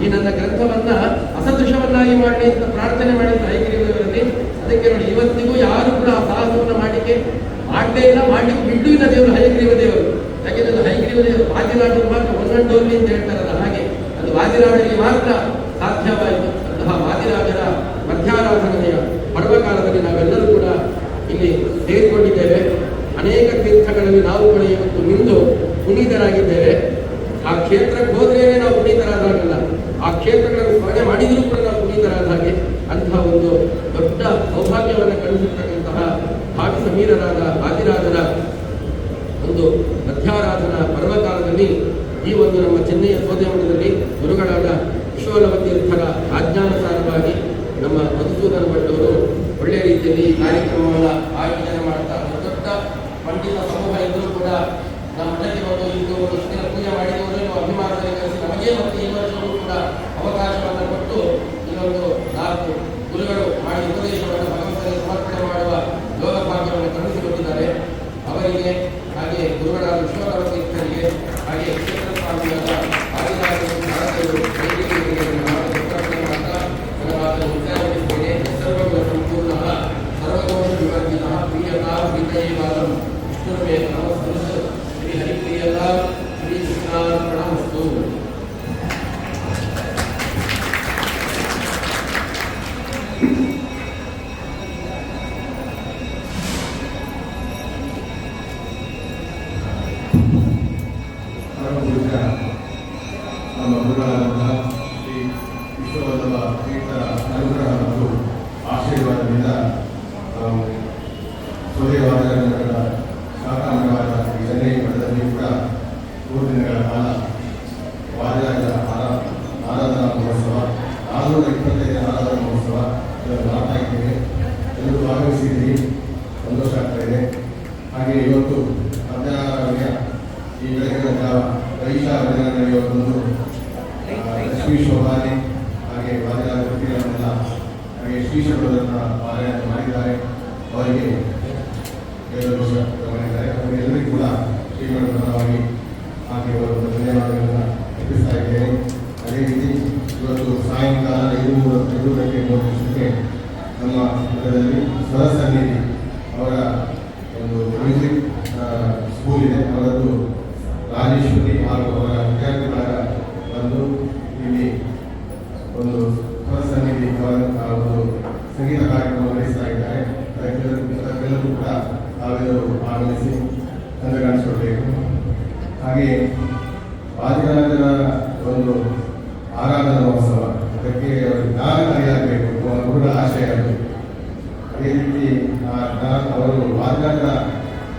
ಈ ನನ್ನ ಗ್ರಂಥವನ್ನ ಅಸದೃಶವನ್ನಾಗಿ ಮಾಡಿ ಅಂತ ಪ್ರಾರ್ಥನೆ ಮಾಡಿದ ಹರಿಗ್ರೀವದಲ್ಲಿ. ಅದಕ್ಕೆ ನೋಡಿ ಇವತ್ತಿಗೂ ಯಾರು ಕೂಡ ಆ ಸಾಹಸವನ್ನು ಮಾಡಲಿಕ್ಕೆ ಮಾಡಲೇ ಇಲ್ಲ, ಮಾಡಲಿಕ್ಕೆ ಬಿಟ್ಟು ಇಲ್ಲ ದೇವರು ಹಯಗ್ರೀವ ದೇವರು. ಯಾಕೆಂದ್ರೆ ಹಯಗ್ರೀವ ದೇವರು ವಾದಿರಾಜರು ಮಾತ್ರ ಒಂದೊಂದು ಅಂತ ಹೇಳ್ತಾರಲ್ಲ, ಹಾಗೆ ಅದು ವಾದಿರಾಜರಿಗೆ ಮಾತ್ರ ಸಾಧ್ಯವಾಯಿತು. ಅಂತಹ ವಾದಿರಾಜರ ಮಧ್ಯಾರಾಧನೆಯ ಪರ್ವಕಾಲದಲ್ಲಿ ನಾವೆಲ್ಲರೂ ಕೂಡ ಇಲ್ಲಿ ಸೇರಿಕೊಂಡಿದ್ದೇವೆ. ಅನೇಕ ತೀರ್ಥಗಳಲ್ಲಿ ನಾವು ಕೂಡ ಇವತ್ತು ನಿಂತು ಪುನೀತರಾಗಿದ್ದೇವೆ. ಆ ಕ್ಷೇತ್ರಕ್ಕೆ ಹೋದ್ರೇನೆ ನಾವು ಪುನೀತರಾದಾಗಲ್ಲ, ಆ ಕ್ಷೇತ್ರಗಳನ್ನು ಸ್ಮರಣೆ ಮಾಡಿದರೂ ಕೂಡ ನಾವು ಪುನೀತರಾದ ಹಾಗೆ. ಅಂತಹ ಒಂದು ದೊಡ್ಡ ಸೌಭಾಗ್ಯವನ್ನು ಕಳಿಸಿರ್ತಕ್ಕಂತಹ ಭಾವಿ ಸಮೀರರಾದ ವಾದಿರಾಜರ ಒಂದು ಮಧ್ಯಾರಾಧನಾ ಪರ್ವಕಾಲದಲ್ಲಿ ಈ ಒಂದು ನಮ್ಮ ಚೆನ್ನೈಯ ಸೋದೆಮಠದಲ್ಲಿ ಗುರುಗಳಾದ ವಿಶ್ವವಲ್ಲಭ ತೀರ್ಥರ ಆಜ್ಞಾನುಸಾರವಾಗಿ ನಮ್ಮ ಮಧುಸೂದನ ಭಟ್ಟವರು ಒಳ್ಳೆಯ ರೀತಿಯಲ್ಲಿ ಈ ಕಾರ್ಯಕ್ರಮವನ್ನು ಆಯೋಜನೆ ಮಾಡ್ತಾ ದೊಡ್ಡ ಪಂಡಿತ ಸಮೂಹ ಇದ್ದರೂ ಕೂಡ ನಮ್ಮ ಮಠಕ್ಕೆ ಬಂದು ಇಂದು ಒಂದು ದಿನ ಪೂಜೆ ಮಾಡಿದವರು ಅಭಿಮಾನದಲ್ಲಿ ಕರೆಸಿ ನಮಗೆ ಮತ್ತು ಈ ವರ್ಷವೂ ಕೂಡ ಅವಕಾಶವನ್ನು ಕೊಟ್ಟು ಇನ್ನೊಂದು 4 ಗುರುಗಳು ಮಾಡಿ ಉಪದೇಶವನ್ನು ಭಗವಂತನಿಗೆ ಸಮರ್ಪಣೆ ಮಾಡುವ ಯೋಗ ಭಾಗ್ಯವನ್ನು ಕರುಣಿಸಿಕೊಟ್ಟಿದ್ದಾರೆ. ಅವರಿಗೆ ಹಾಗೆ ಗುರುಗಳಾದ ವಿಶ್ವವಲ್ಲಭ ತೀರ್ಥರಿಗೆ ಹಾಗೆ ಕ್ಷೇತ್ರ ಸ್ವಾಮಿಯಾದ ಆದಿರಾಜರು ಭಾರತೀಯರು ವೈದ್ಯರಿಗೆ ನನ್ನ ಮಾತನ್ನು ಮುಕ್ತಾಯಗೊಳಿಸುತ್ತೇನೆ. ಸರ್ವಗುಣ ಸಂಪೂರ್ಣ ಸರ್ವದೋಷ ವಿವರ್ಜಿತ ಪ್ರಿಯತಾ ಪ್ರೀತಯೇವಾದಂ ವಿಷ್ಣುರ್ವೇ ನಮಸ್ಕೃತ ಶ್ರೀ ಹರಿಪ್ರಿಯತಾ ಶ್ರೀ ಕೃಷ್ಣಾರ್ಪಣಮಸ್ತು. ನಮ್ಮ ಗುರುಗಳಾದಂತಹ ಶ್ರೀ ವಿಶ್ವವಲ್ಲಭ ತೀರ್ಥರ ಅನುಗ್ರಹ ಮತ್ತು ಆಶೀರ್ವಾದದಿಂದ ಸೂರ್ಯವಾದಗಳ ಶಾಖಾಮಯವಾದ ಈ ಚೆನ್ನೈ ಮಠದಲ್ಲಿ ಕೂಡ 3 ದಿನಗಳ ಕಾಲ ವಾದಿರಾಜ ಆರಾಧನಾ ಮಹೋತ್ಸವ 425ನೇ ಆರಾಧನಾ ಮಹೋತ್ಸವ ಇದನ್ನು ಮಾಡ್ತಾ ಇದ್ದೇವೆ. ಎಲ್ಲರೂ ಆಗಮಿಸಿದ್ದೀರಿ, ಸಂತೋಷ ಆಗ್ತಾ ಇದೆ. ಹಾಗೆ ಇವತ್ತು ಮಧ್ಯಾಹ್ನ ಈ ಬೆಳಗಿನ ಜಾವ ವೈಶಾಖ ದಿನ ನಡೆಯುವಂಥದ್ದು ಲಕ್ಷ್ಮೀ ಶೋಭಾನೆ ಹಾಗೆ ವಾದಿರಾಜ ವೃತ್ತಿಗಳನ್ನೆಲ್ಲ ಹಾಗೆ ಶ್ರೀಶೈಲವನ್ನು ಪಾರಾಯಣ ಮಾಡಿದ್ದಾರೆ. ಅವರಿಗೆ ಮಾಡಿದ್ದಾರೆ. ಅವರೆಲ್ಲರಿಗೂ ಕೂಡ ಶ್ರೀಗಳ ಪರವಾಗಿ ಹಾಗೆ ಅವರು ಧನ್ಯವಾದಗಳನ್ನು ಅರ್ಪಿಸ್ತಾ ಇದ್ದೇನೆ. ಅದೇ ರೀತಿ ಇವತ್ತು ಸಾಯಂಕಾಲ 5:30 ನಮ್ಮ ಮಠದಲ್ಲಿ ಸ್ವರ ಸನ್ನಿಧಿ ಅವರ ಒಂದು ಮ್ಯೂಸಿಕ್ ಸ್ಕೂಲ್ ಇದೆ. ಅವರದ್ದು ರಾಜೇಶ್ವರಿ ಹಾಗೂ ಅವರ ವಿದ್ಯಾರ್ಥಿಗಳ ಬಂದು ಇಲ್ಲಿ ಒಂದು ಸ್ವರ ಸನ್ನಿಧಿ ಅವರ ಒಂದು ಸಂಗೀತ ಕಾರ್ಯಕ್ರಮ ನಡೆಸ್ತಾ ಇದ್ದಾರೆ. ಅದಕ್ಕೆಲ್ಲರೂ ಕೂಡ ತಾವೆಲ್ಲರೂ ಆಗಮಿಸಿ ಚಂದ ಕಾಣಿಸಿಕೊಳ್ಬೇಕು. ಹಾಗೆ ವಾದಿರಾಜರ ಒಂದು ಆರಾಧನಾ ಮಹೋತ್ಸವ ಅದಕ್ಕೆ ಜ್ಞಾನಕಾರಿಯಾಗಬೇಕು, ಗುರುಗಳ ಆಶಯ ಅದು. ಅದೇ ರೀತಿ ಅವರು ವಾದಿರಾಜರ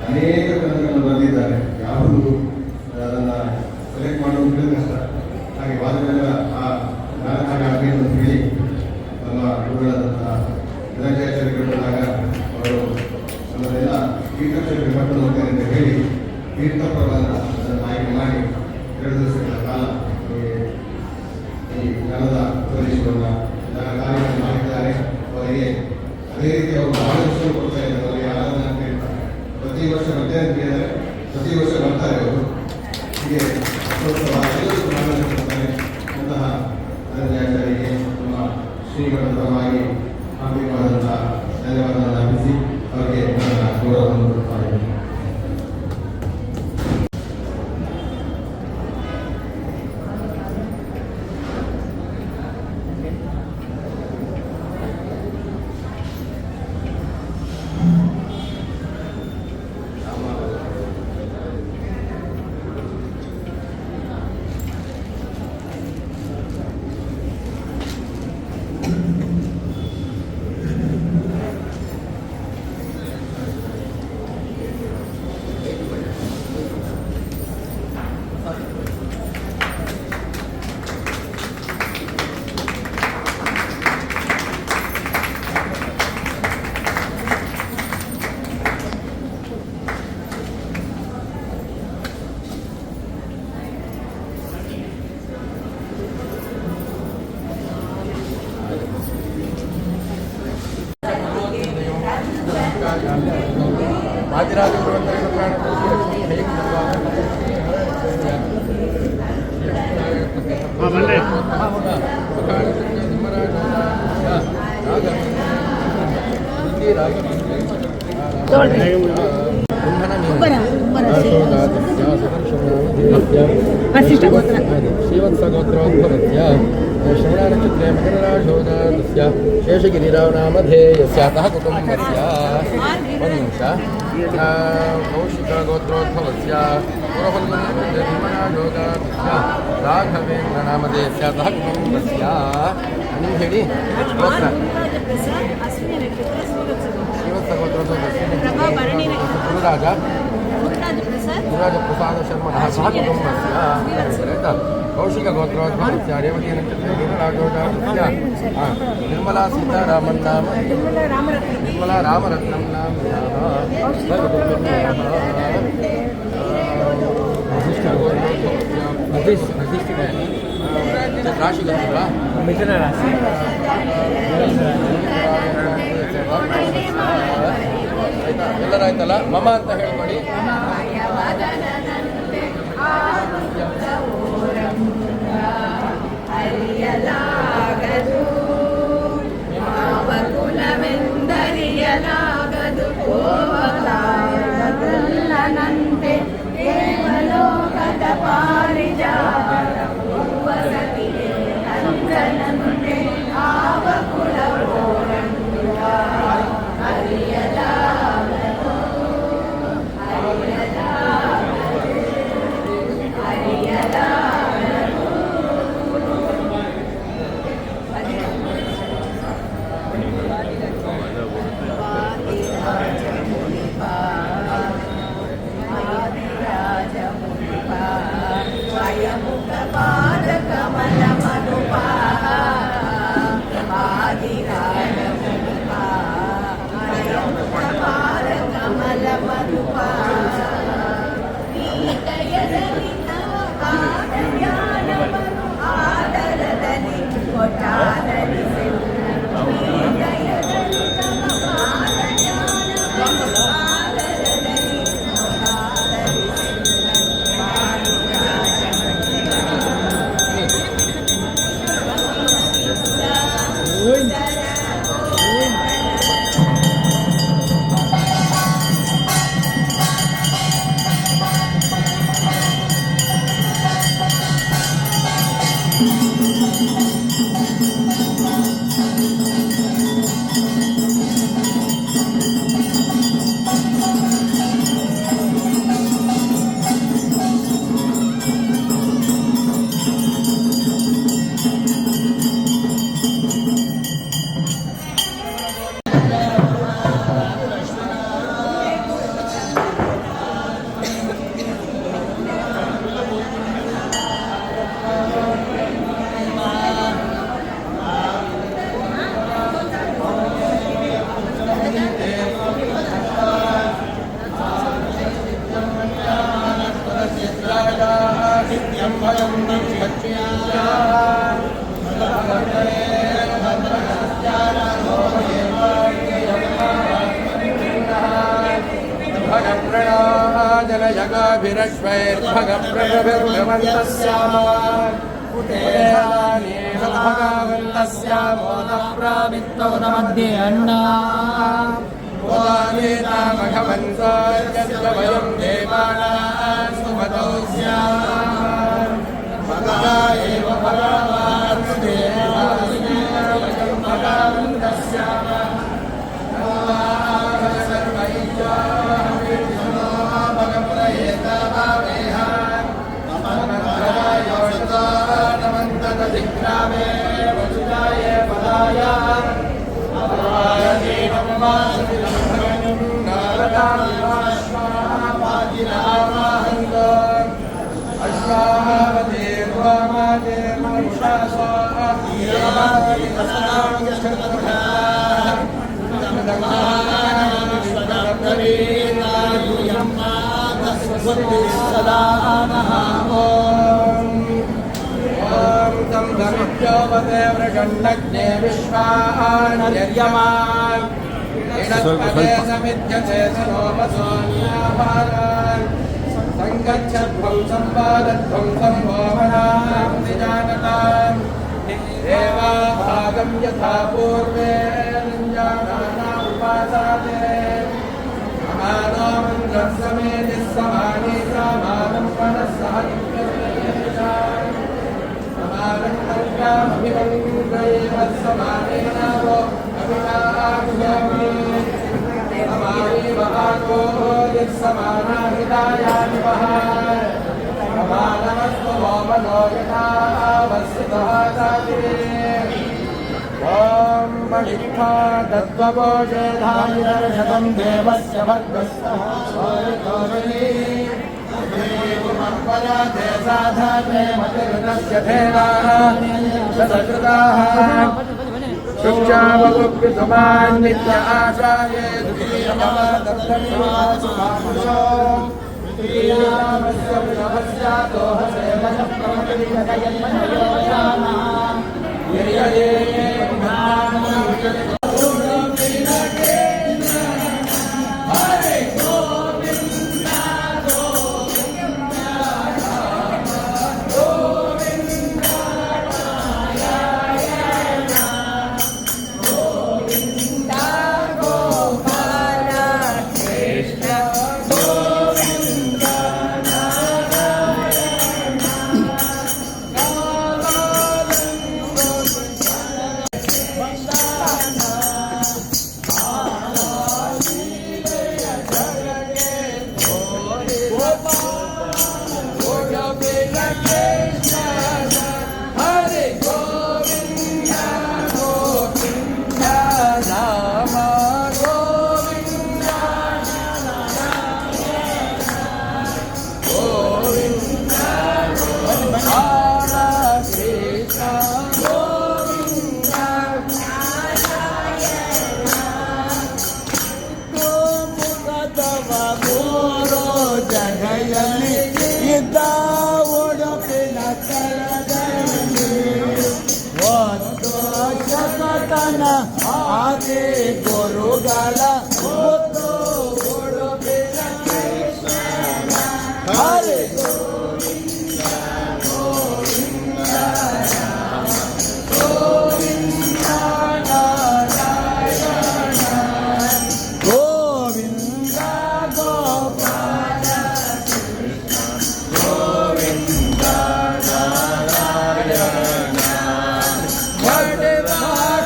ಅನೇಕ ಗ್ರಂಥಗಳನ್ನು ಬರೆದಿದ್ದಾರೆ. ಯಾವುದು ಅದನ್ನು ಸೆಲೆಕ್ಟ್ ಮಾಡುವುದು ಕಷ್ಟ. ಹಾಗೆ ವಾದಿರಾಜರ ಆ ಜ್ಞಾನಕಾರಿ ಆಗಬೇಕು ಅಂತ ಹೇಳಿ ನಮ್ಮ ಗುರುಗಳಾದಂತಹ ಧನಂಜಯಾಚಾರ್ಯರು ಬಂದಾಗ ಅವರು ನಮ್ಮದೆಲ್ಲ ತೀರ್ಥಕ್ಷೇತ್ರ ಕರ್ಕೊಂಡು ಹೋಗ್ತಾರೆ ಅಂತ ಹೇಳಿ ತೀರ್ಥ ಪ್ರಬಂಧ ಅದನ್ನು ಆಯ್ಕೆ ಮಾಡಿ 2 ದಿವಸಗಳ ಕಾಲ ಈ ಜ್ಞಾನದ ಉಪದೇಶವನ್ನು ಕಾರ್ಯವನ್ನು ಮಾಡಿದ್ದಾರೆ. ಅವರಿಗೆ ಅದೇ ರೀತಿ ಅವರು ಬಹಳ ವರ್ಷ ಕೊಡ್ತಾ ಇದ್ದಾರೆ. ಅವರಿಗೆ ಆರಾಧನೆ ಅಂತ ಹೇಳ್ತಾರೆ. ಪ್ರತಿ ವರ್ಷ ಮಧ್ಯಾಹ್ನ ಅಂತ ಹೇಳಿದರೆ ಪ್ರತಿ ವರ್ಷ ಬರ್ತಾರೆ ಅವರು. ಹೀಗೆ ಎಲ್ಲರೂ ಮಾಡ್ತಾರೆ. ಅಂತಹ ಧನಂಜಯಾಚಾರ್ಯರಿಗೆ ನಮ್ಮ ಶ್ರೀಗಳ ಪರವಾಗಿ ಹಾರ್ದಿಕವಾದಂತಹ ಧನ್ಯವಾದಗಳನ್ನು ಅರ್ಪಿಸಿ ಅವರಿಗೆ ನನ್ನ ಗೌರವವನ್ನು ಕೊಡುತ್ತಾರೆ. ಶ್ರೀವತ್ಸಗೋತ್ರೋದ್ಭವಸ್ಯ ಶ್ರವಣನಕ್ಷತ್ರೆ ಮಕರರಾಶೋದस्य ಶೇಷಗಿರಿರಾವನಾಮಧೇಯಸ್ಯಾತಃ ಕುಟುಂಬಸ್ಯ ಒಂದು ನಿಮಿಷ ಕೌಶಿಕಗೋತ್ರೋದ್ಭವಸ್ಯ ಪುರಫಲ್ಗುಣರಾಶೋದस्य ರಾಘವೇಂದ್ರನಾಮಧೇಯಸ್ಯಾತಃ ಕುಟುಂಬಸ್ಯ ನೀವು ಹೇಳಿ ಗೋತ್ರ ಗುರುರಾಜ ಪ್ರಸಾದ ಶರ್ಮಣಃ ಸಹ ಕುಟುಂಬಸ್ಯ ಕೌಶಿಕಗೋತ್ರೋದ್ಭವಸ್ಯ ರೇವತಿ ನಕ್ಷತ್ರೆ ಗುರುರಾಜೋದಾಸ್ಯ ನಿರ್ಮಲಾ ಸೀತಾರಾಮನ್ ನಾಮ ನಿರ್ಮಲಾ ರಾಮರತ್ನಂ ನಾಮ ರಾಶಿ ಗೊತ್ತಿಲ್ಲ ಮಿಥುನ ರಾಶಿ ಆಯ್ತಾ ಎಲ್ಲರಾಯ್ತಲ್ಲ ಮಮ ಅಂತ ಹೇಳ್ಕೊಳ್ಳಿ. ಅವಕುಲವೆಂದರಿಯಲಾಗದು ಗೋವಕಾಯನಂತೆ ದೇವಲೋಕದ ಪಾರಿಜಾತ ವಸತಿಗೆ ಅಂಜನಂತೆ ಅವಕುಲ ಅರಿಯಲಾಗದು मध्ये ಅಣ್ಣ भगवन्तोऽयं देवानां सुमतो स्यात् भगवा एव भगवान् देवानां भगवन्तस्याः सदा तं धमित्योपते वृषण्डज्ञे विश्वान्यर्यमान् इडत्पदे समिध्यते सनोपसोन्यापादान् सङ्गच्छध्वं सम्पादध्वं सम्भोमनां निजानताम् देवाभागं यथा पूर्वे निञ्जानानामुपासाते समानो मन्त्रसमेतिः समाने सामानं मनः सह तत्त्वबोधेधायुरर्षतं देवस्य भर्गस्तः साधाते मतिर्दस्य धेनाः सकृताः शुक्षावगुप्यसमान् नित्य आशाये द्वितीयमवदर्शनिवासुमानुषो द्वितीयामस्य वृषभस्यातो हसेवः प्रमतिर्यजयन्मनयोजानाः निर्यये ಆದಿ ಗುರುಗಳ ಹರಿ ಗೋವಿಂದ ಗೋಪಾಲ ಗೋವಿಂದ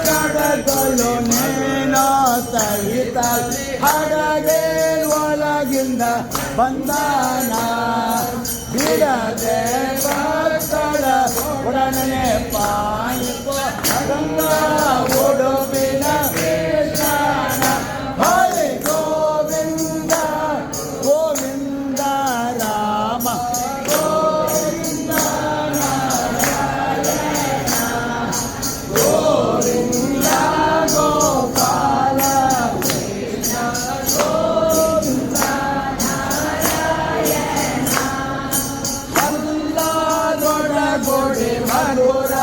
ಕಡಗಲು ನೀನೋ ಸಹಿತ ಹಡಗೆ ಒಳಗಿಂದ ಬಂದಾನ ಬಿಡದೆ ಭಕ್ತರ ಒಡನೆ ಪಾಯಿಪ ಗಂಗಾ ಉಡುಪಿನ ದೇಶಾನ ಹರಿ ಗೋವಿಂದ ಗೋವಿಂದ ರಾಮ ಗೋವಿಂದ ನಾರಾಯಣ ಗೋವಿಂದ ಗೋಪಾಲ ಕೃಷ್ಣ ಗೋವಿಂದ ನಾರಾಯಣ ಎಲ್ಲ ದೊಡ್ಡ ಮಧುರ